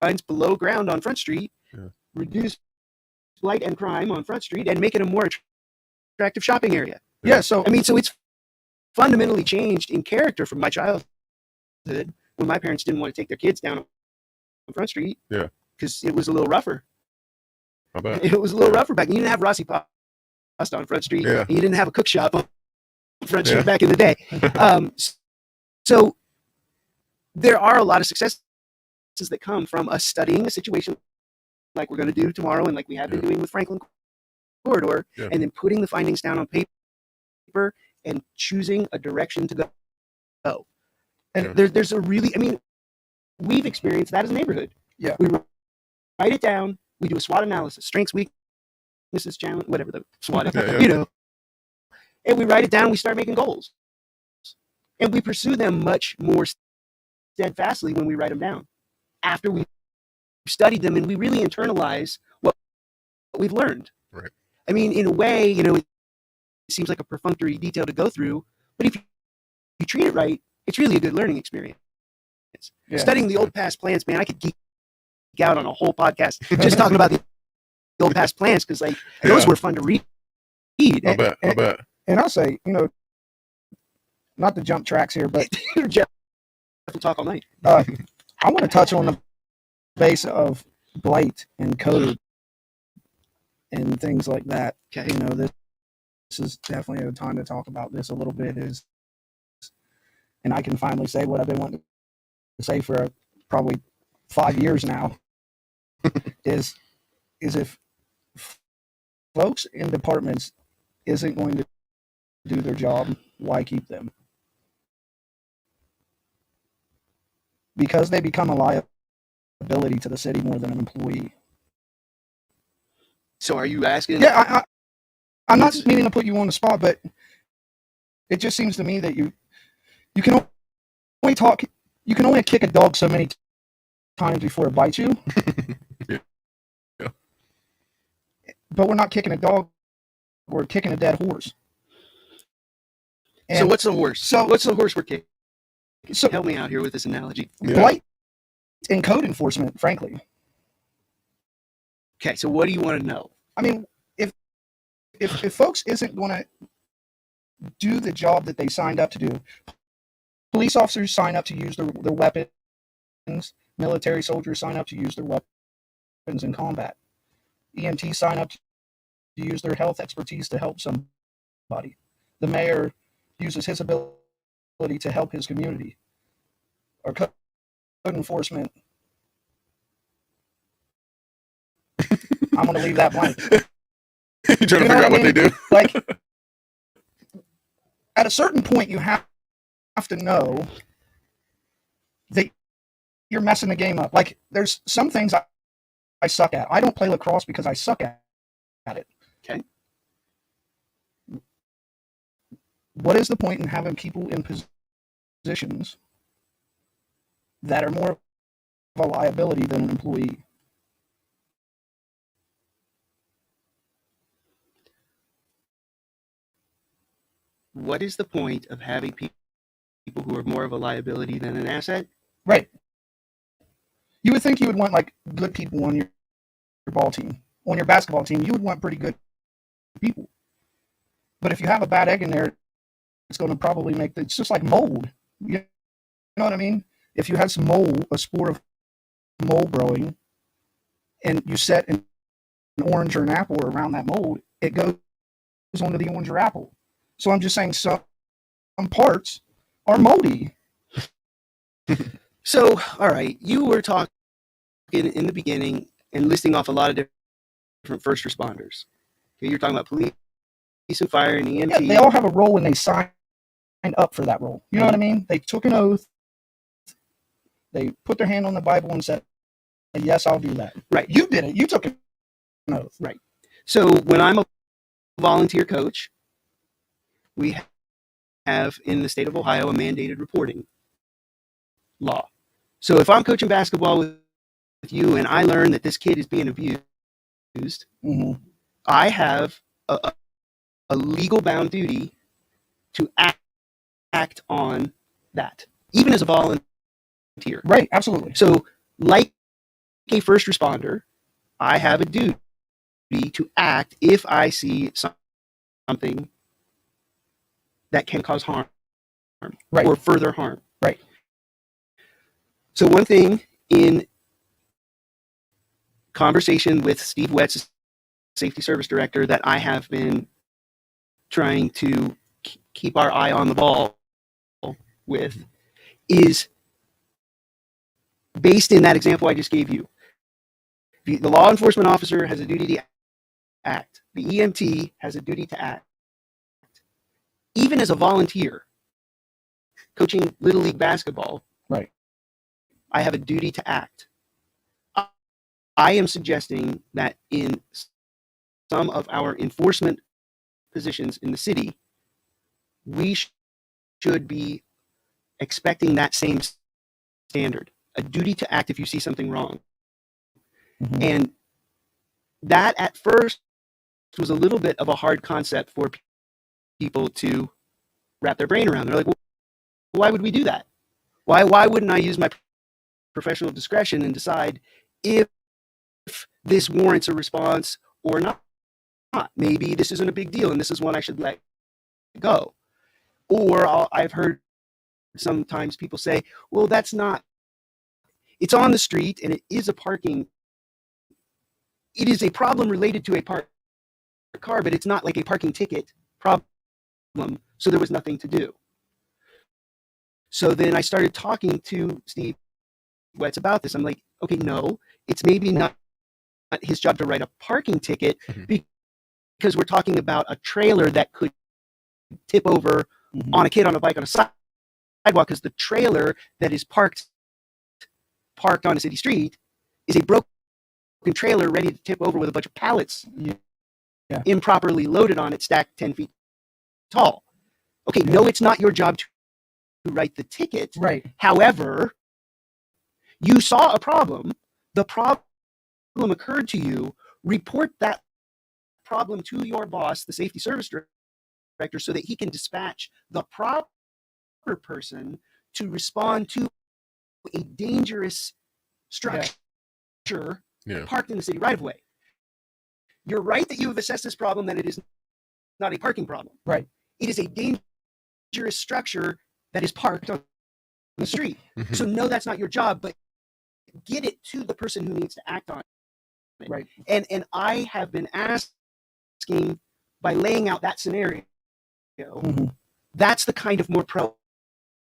lines below ground on Front Street, reduce blight and crime on Front Street, and make it a more attractive shopping area. Yeah. So it's fundamentally changed in character from my childhood when my parents didn't want to take their kids down on Front Street. Yeah. Because it was a little rougher. I bet. It was a little rougher back then. You didn't have Rossi Pasta on Front Street. Yeah. And you didn't have a cook shop on Front Street back in the day. So there are a lot of successes that come from us studying a situation like we're going to do tomorrow and like we have been doing with Franklin Corridor, and then putting the findings down on paper and choosing a direction to go. And there's a really, I mean, we've experienced that as a neighborhood. Yeah. We write it down. We do a SWOT analysis, strengths, weaknesses, challenge, whatever the SWOT is, and we write it down. We start making goals, and we pursue them much more steadfastly when we write them down after we studied them and we really internalize what we've learned. Right. I mean, in a way, it seems like a perfunctory detail to go through, but if you treat it right, it's really a good learning experience. Yeah. Studying the old past plans, man, I could geek out on a whole podcast just talking about the old past plans because those were fun to read. I bet. And I'll say, not to jump tracks here, but Geoff will talk all night. I want to touch on the base of blight and code and things like that. Okay. This is definitely a time to talk about this a little bit. And I can finally say what I've been wanting to say for probably 5 years now. is if folks in departments isn't going to do their job, why keep them? Because they become a liability to the city more than an employee. So are you asking? Yeah, I'm not meaning to put you on the spot, but it just seems to me that you can only kick a dog so many times before it bites you. Yeah. But we're not kicking a dog, we're kicking a dead horse. And so what's the horse? What's the horse we're kicking? So help me out here with this analogy. Blight and code enforcement, frankly. Okay, so what do you want to know? I mean, if folks isn't going to do the job that they signed up to do, police officers sign up to use their weapons, military soldiers sign up to use their weapons in combat, EMTs sign up to use their health expertise to help somebody. The mayor uses his ability to help his community. Or code enforcement, I'm going to leave that blank. You're trying to figure out what they do. Like, at a certain point, you have to know that you're messing the game up. Like, there's some things I suck at. I don't play lacrosse because I suck at it. Okay. What is the point in having people in positions that are more a liability than an employee. What is the point of having people who are more of a liability than an asset? Right. You would think you would want like good people on your ball team. On your basketball team, you would want pretty good people. But if you have a bad egg in there, it's going to probably it's just like mold. You know what I mean? If you had some mold, a spore of mold growing, and you set an orange or an apple around that mold, it goes onto the orange or apple. So I'm just saying some parts are moldy. So, all right, you were talking in the beginning and listing off a lot of different first responders. Okay, you're talking about police and fire and EMT. Yeah, they all have a role and they sign up for that role. You know what I mean? They took an oath. They put their hand on the Bible and said, yes, I'll do that. Right. You did it. You took an oath. Right. So when I'm a volunteer coach, we have in the state of Ohio a mandated reporting law. So if I'm coaching basketball with you and I learn that this kid is being abused, mm-hmm. I have a legal bound duty to act on that, even as a volunteer. Right, absolutely. So like a first responder, I have a duty to act if I see something that can cause harm, right, or further harm. Right. So one thing in conversation with Steve Wetz, safety service director, that I have been trying to keep our eye on the ball with is based in that example I just gave you. The law enforcement officer has a duty to act. The EMT has a duty to act. Even as a volunteer coaching Little League basketball, right, I have a duty to act. I am suggesting that in some of our enforcement positions in the city, we should be expecting that same standard, a duty to act if you see something wrong. Mm-hmm. And that at first was a little bit of a hard concept for people to wrap their brain around. They're like, well, why would we do that? Why wouldn't I use my professional discretion and decide if this warrants a response or not? Maybe this isn't a big deal and this is one I should let go. Or I've heard sometimes people say, well, that's not, it's on the street and it is it is a problem related to a parked car, but it's not like a parking ticket problem. So there was nothing to do. So then I started talking to Steve Wetz about this. I'm like, okay, no, it's maybe not his job to write a parking ticket, mm-hmm. because we're talking about a trailer that could tip over mm-hmm. on a kid on a bike on a sidewalk, because the trailer that is parked on a city street is a broken trailer ready to tip over with a bunch of pallets improperly loaded on it, stacked 10 feet tall. Okay, no, it's not your job to write the ticket. Right. However, you saw a problem. The problem occurred to you. Report that problem to your boss, the safety service director, so that he can dispatch the proper person to respond to a dangerous structure parked in the city right of way. You're right that you have assessed this problem, that it is not a parking problem. Right. It is a dangerous structure that is parked on the street. Mm-hmm. So no, that's not your job, but get it to the person who needs to act on it. Right. And I have been asking, by laying out that scenario, mm-hmm. that's the kind of more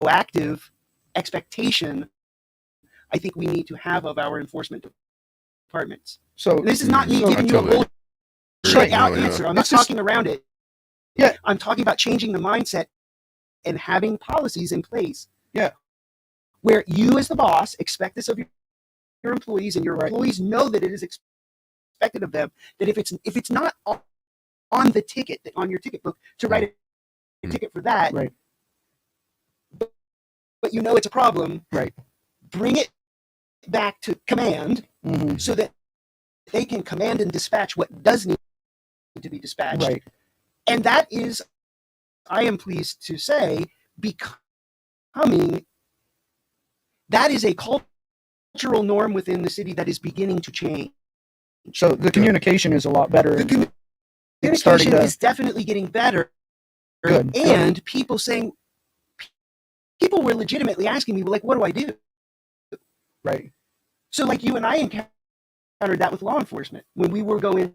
proactive expectation I think we need to have of our enforcement departments. So and this is not me giving you a bullshit out answer. I'm not talking around it. Yeah. I'm talking about changing the mindset and having policies in place. Yeah. Where you as the boss expect this of your employees, and your employees know that it is expected of them, that if it's not on the ticket, on your ticket book, to write a ticket for that, right. but you know it's a problem, right. Bring it back to command so that they can command and dispatch what does need to be dispatched. Right. And that is, I am pleased to say, becoming, that is a cultural norm within the city that is beginning to change. So the communication is a lot better. The communication is definitely getting better. Good. And people were legitimately asking me, like, what do I do? Right. So like you and I encountered that with law enforcement. When we were going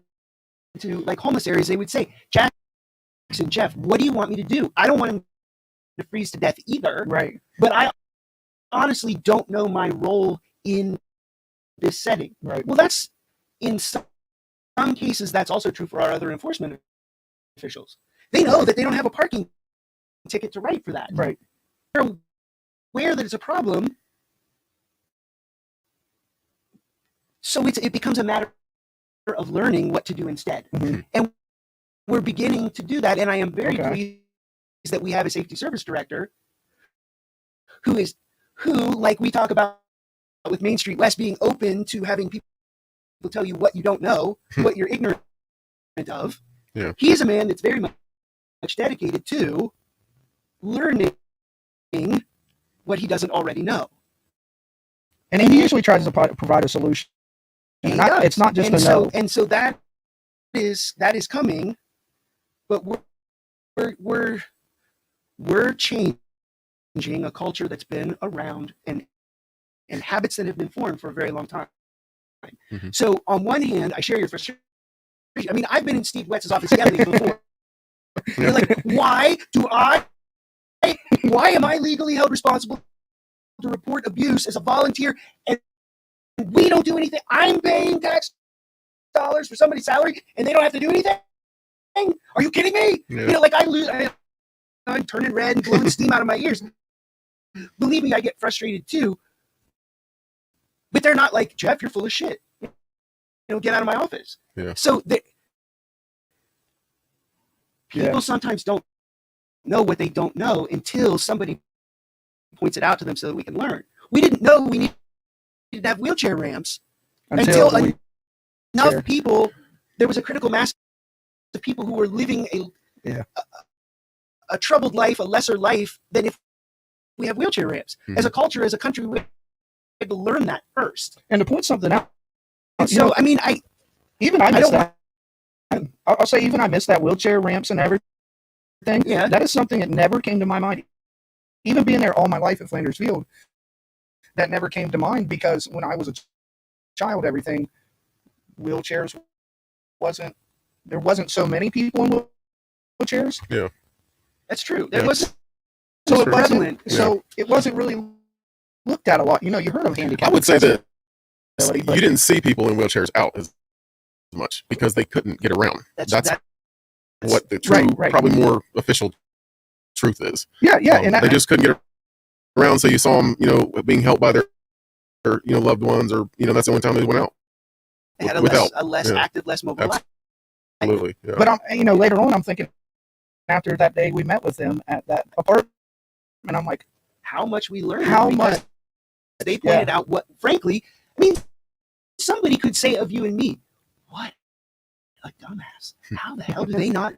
to like homeless areas, they would say, Jackson, Jeff, what do you want me to do? I don't want him to freeze to death either. Right. But I honestly don't know my role in this setting. Right. Well, that's in some cases, that's also true for our other enforcement officials. They know that they don't have a parking ticket to write for that. Right. They're aware that it's a problem. So it becomes a matter of learning what to do instead. And we're beginning to do that. And I am very pleased that we have a safety service director who, like we talk about with Main Street West, being open to having people tell you what you don't know, what you're ignorant of. Yeah. He is a man that's very much dedicated to learning what he doesn't already know. And he usually tries to provide a solution. It's not just a no. And so that is coming, but we're changing a culture that's been around and habits that have been formed for a very long time. So on one hand, I share your frustration. I mean, I've been in Steve Wetz's office yelling before. You're like, why am I legally held responsible to report abuse as a volunteer and we don't do anything? I'm paying tax dollars for somebody's salary and they don't have to do anything? Are you kidding me? Yeah. Like I'm turning red and blowing steam out of my ears. Believe me, I get frustrated too. But they're not like, Jeff, you're full of shit. Get out of my office. Yeah. So people sometimes don't know what they don't know until somebody points it out to them so that we can learn. We didn't know we needed to have wheelchair ramps until enough people, there was a critical mass of people who were living a troubled life, a lesser life than if we have wheelchair ramps. As a culture, as a country, we had to learn that first. And to point something out. So, I mean, I missed that. I'll say even I missed that wheelchair ramps and everything. Yeah. That is something that never came to my mind. Even being there all my life at Flanders Field, that never came to mind because when I was a child, wheelchairs there wasn't so many people in wheelchairs. Yeah. That's true. There wasn't so prevalent. So it wasn't really looked at a lot. You heard of handicapped. I would say that you didn't see people in wheelchairs out as much because they couldn't get around. That's what the true, probably more official truth is. Yeah. And they just couldn't get around. So you saw them, being helped by their loved ones, or that's the only time they went out. They had a less active, less mobile life. Absolutely. Yeah. But later on, I'm thinking after that day we met with them at that apartment, and I'm like, how much we learned. How much they pointed out what, frankly, I mean, somebody could say of you and me, what a dumbass. How the hell do they not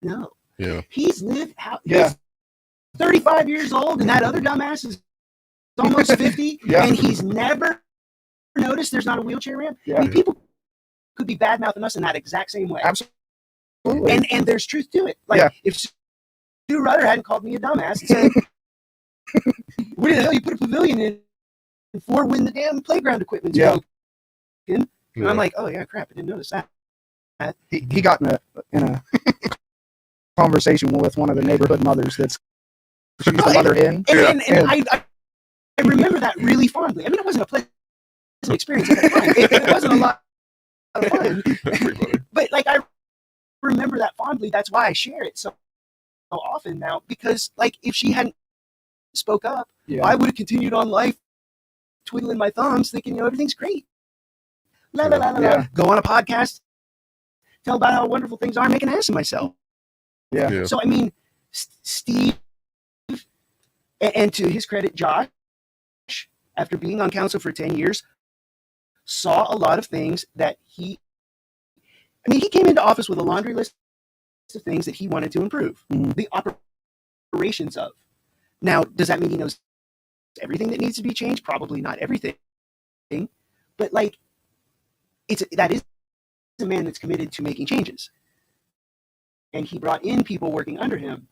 know? Yeah. He's 35 years old, and that other dumbass is almost 50, and he's never noticed there's not a wheelchair ramp. Yeah. I mean, people could be bad-mouthing us in that exact same way. Absolutely. And there's truth to it. Like, if Stu Rudder hadn't called me a dumbass and said, where the hell you put a pavilion in for when the damn playground equipment's broken? And I'm like, oh, yeah, crap, I didn't notice that. He got in a conversation with one of the neighborhood mothers that's the mother in. And I remember that really fondly. I mean, it wasn't a pleasant experience at the time. It wasn't a lot of fun. But, like, I remember that fondly. That's why I share it so often now. Because, like, if she hadn't spoke up, I would have continued on life twiddling my thumbs thinking, everything's great. La, la, la, la, la. Go on a podcast, tell about how wonderful things are, make an ass of myself. Yeah. So, I mean, Steve, and to his credit, Josh, after being on council for 10 years, saw a lot of things that he came into office with a laundry list of things that he wanted to improve. Mm-hmm. The operations of. Now, does that mean he knows everything that needs to be changed? Probably not everything. But like, that is a man that's committed to making changes. And he brought in people working under him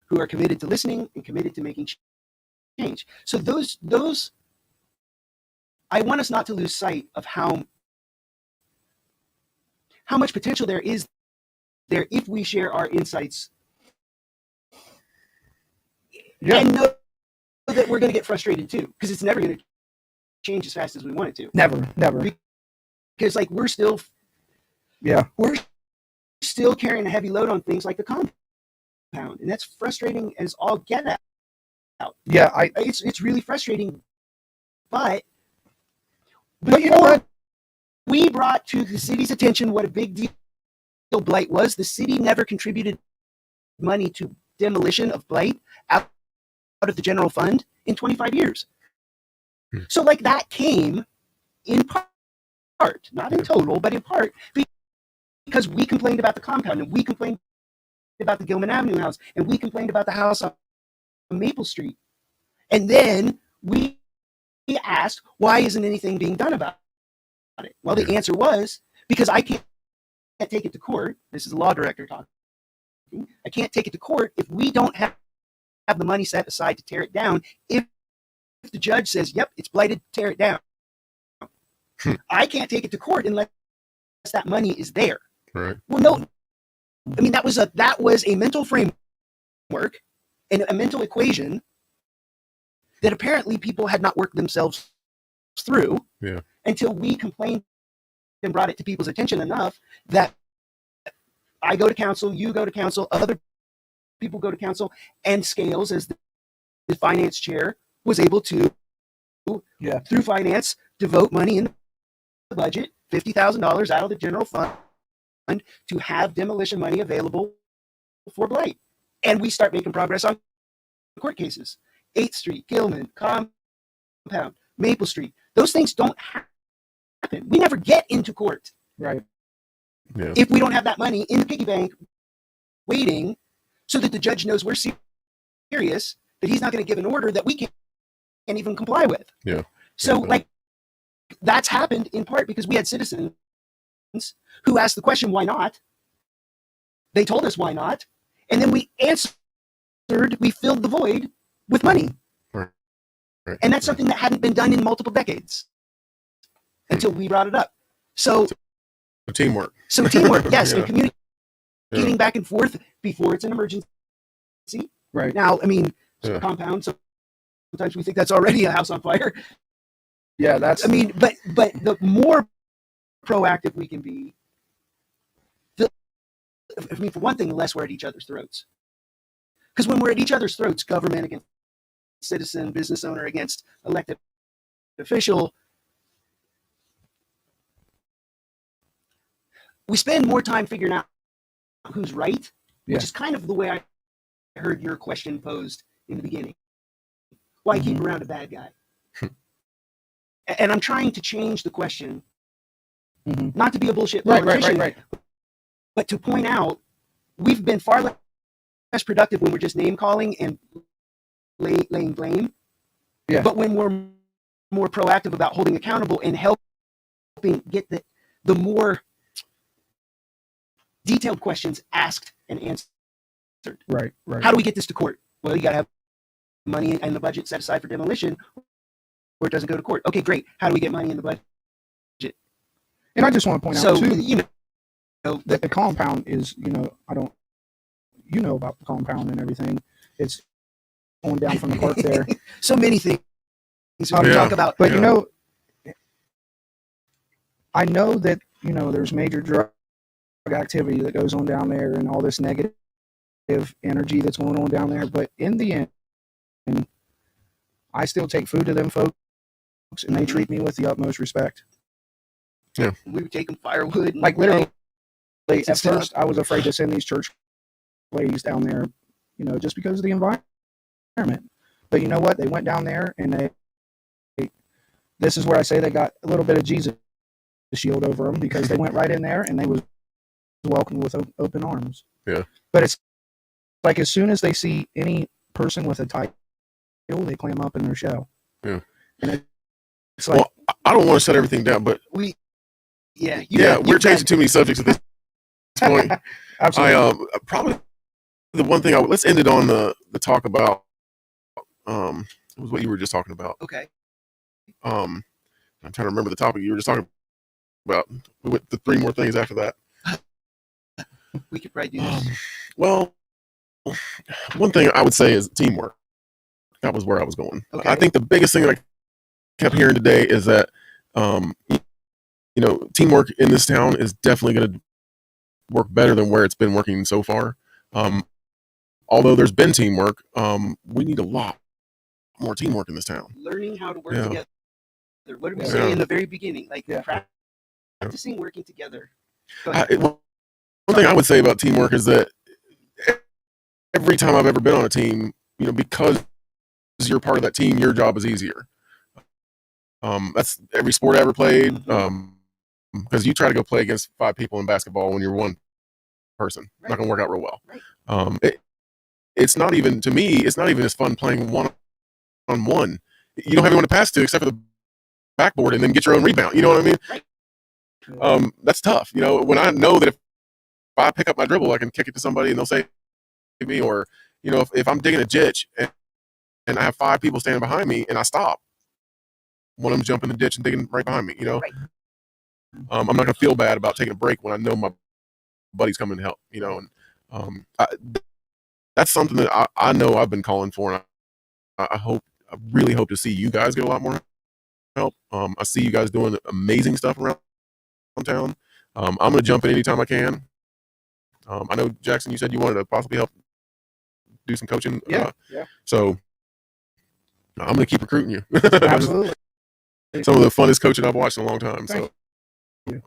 who are committed to listening and committed to making change. So those I want us not to lose sight of how much potential there is there if we share our insights. Yeah. And know that we're going to get frustrated too, because it's never going to change as fast as we want it to. Never. Because like we're still carrying a heavy load on things like the compound, and that's frustrating as all get out. Yeah, it's really frustrating, but you know what? We brought to the city's attention what a big deal blight was. The city never contributed money to demolition of blight out of the general fund in 25 years. So like that came in part, not in total, but in part because we complained about the compound, and we complained about the Gilman Avenue house, and we complained about the house on Maple Street. And then we asked, why isn't anything being done about it? Well, the answer was, because I can't take it to court. This is the law director talking. I can't take it to court if we don't have the money set aside to tear it down. If the judge says, yep, it's blighted, tear it down. I can't take it to court unless that money is there. Right. Well, no. I mean, that was a mental framework and a mental equation that apparently people had not worked themselves through until we complained and brought it to people's attention enough that I go to council, you go to council, other people go to council, and Scales, as the finance chair, was able to, through finance, devote money in the budget, $50,000 out of the general fund, to have demolition money available for blight. And we start making progress on court cases. 8th Street, Gilman, Compound, Maple Street. Those things don't happen. We never get into court. Right. Yeah. If we don't have that money in the piggy bank waiting so that the judge knows we're serious, that he's not going to give an order that we can't even comply with. Yeah. So like that's happened in part because we had citizens who asked the question, why not? They told us why not. And then we answered, we filled the void with money. Right. And that's something that hadn't been done in multiple decades until we brought it up. So teamwork. Yes, and communicating back and forth before it's an emergency. Right. Now, I mean, compound, so sometimes we think that's already a house on fire. Yeah, that's. I mean, but the more proactive we can be, for one thing, the less we're at each other's throats. Because when we're at each other's throats, government against citizen, business owner against elected official, we spend more time figuring out who's right, which is kind of the way I heard your question posed in the beginning. Why keep around a bad guy? And I'm trying to change the question, not to be a bullshit politician, right. But to point out we've been far less productive when we're just name calling and laying blame. Yeah. But when we're more proactive about holding accountable and helping get the more detailed questions asked and answered. Right. How do we get this to court? Well, you got to have money in the budget set aside for demolition, or it doesn't go to court. Okay, great. How do we get money in the budget? And I just want to point out too, you know, that the compound is, about the compound and everything. It's going down from the park there. So many things we talk about. But I know that there's major drug activity that goes on down there and all this negative energy that's going on down there. But in the end, I still take food to them folks, and they treat me with the utmost respect. Yeah, we would take them firewood. Like literally, at first, I was afraid to send these church ladies down there, just because of the environment. But you know what? They went down there and this is where I say they got a little bit of Jesus shield over them, because they went right in there and they was welcomed with open arms. Yeah. But it's like as soon as they see any person with a title, they clam up in their shell. Yeah. And it's like, well, I don't want to shut everything down, but we're changing too many subjects at this point. Absolutely. Probably the one thing let's end it on the talk about it was what you were just talking about. Okay. I'm trying to remember the topic you were just talking about. We went to 3 more things after that. We could probably do this. Well, one thing I would say is teamwork. That was where I was going. Okay. I think the biggest thing that I kept hearing today is that, teamwork in this town is definitely going to work better than where it's been working so far. Although there's been teamwork, we need a lot more teamwork in this town. Learning how to work together. What did we say in the very beginning? Like practicing working together. One thing I would say about teamwork is that every time I've ever been on a team, because you're part of that team, your job is easier. That's every sport I ever played. Because you try to go play against 5 people in basketball when you're one person, it's not going to work out real well. Right. It's not even, to me, it's not even as fun playing one-on-one. You don't have anyone to pass to except for the backboard and then get your own rebound. You know what I mean? Right. That's tough. When I know that if I pick up my dribble, I can kick it to somebody and they'll save me. Or, if I'm digging a ditch and I have 5 people standing behind me and I stop, one of them jump in the ditch and digging right behind me, Right. I'm not going to feel bad about taking a break when I know my buddy's coming to help, and that's something that I know I've been calling for, and I really hope to see you guys get a lot more help. I see you guys doing amazing stuff around town. I'm going to jump in anytime I can. I know, Jackson, you said you wanted to possibly help do some coaching. Yeah. So I'm going to keep recruiting you. Absolutely. Some of the funnest coaching I've watched in a long time. Thank So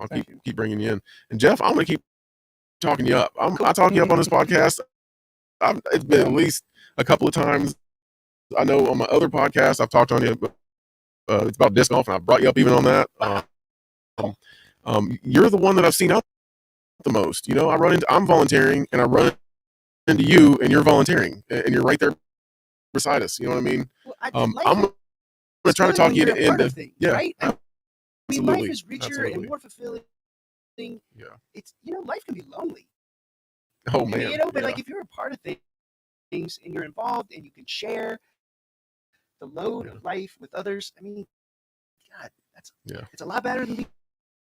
I'll keep bringing you in. And Geoff, I'm going to keep talking you up. I talk you up on this podcast. It's been at least a couple of times. I know on my other podcast I've talked on you. It's about disc golf, and I brought you up even on that. You're the one that I've seen out the most. I'm volunteering, and I run into you, and you're volunteering, and you're right there beside us. You know what I mean? Well, I'm going to try to talk you into right? I mean, absolutely. life is richer and more fulfilling. Yeah. It's life can be lonely. Oh man. But like if you're a part of things and you're involved and you can share the load of life with others, I mean, God, it's a lot better than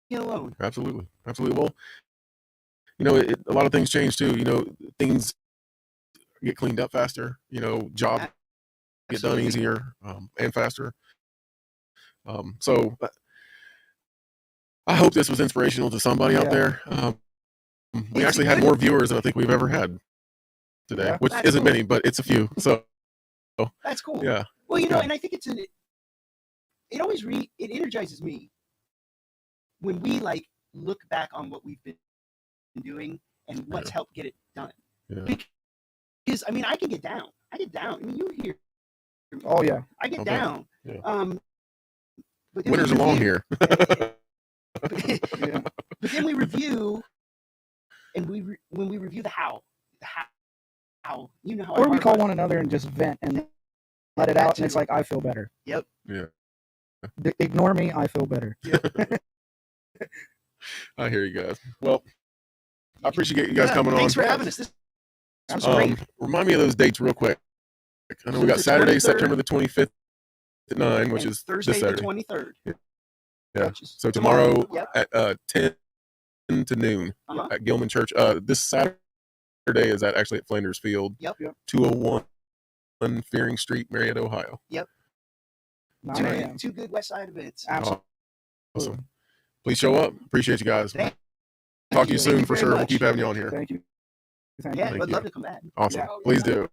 being alone. Absolutely. Well, a lot of things change too. Things get cleaned up faster. Jobs get done easier and faster. So I hope this was inspirational to somebody out there. We actually had more viewers than I think we've ever had today, which isn't many, but it's a few. So that's cool. Yeah. Well, and I think it energizes me when we look back on what we've been doing and what's helped get it done. Yeah. Because I mean, I can get down. I mean, you were here. Oh yeah. I get down. Yeah. But winters are long here. But then we review, and when we review the how, how or we call one another and just vent and let it out, and it's like I feel better. Yep. Yeah. Ignore me, I feel better. I hear you guys. Well, I appreciate you guys coming on. Thanks for having us. This was great. Remind me of those dates real quick. I know we got Saturday, September the 25th at 9, which is Thursday this Saturday. the 23rd. Yeah. So tomorrow at 10 to noon at Gilman Church. This Saturday is actually at Flanders Field. Yep. 201 Fearing Street, Marietta, Ohio. Yep. Two good West Side events. Absolutely. Awesome. Please show up. Appreciate you guys. Talk to you soon for sure. We'll keep having you on here. Thank you. I'd love to come back. Awesome. Please do.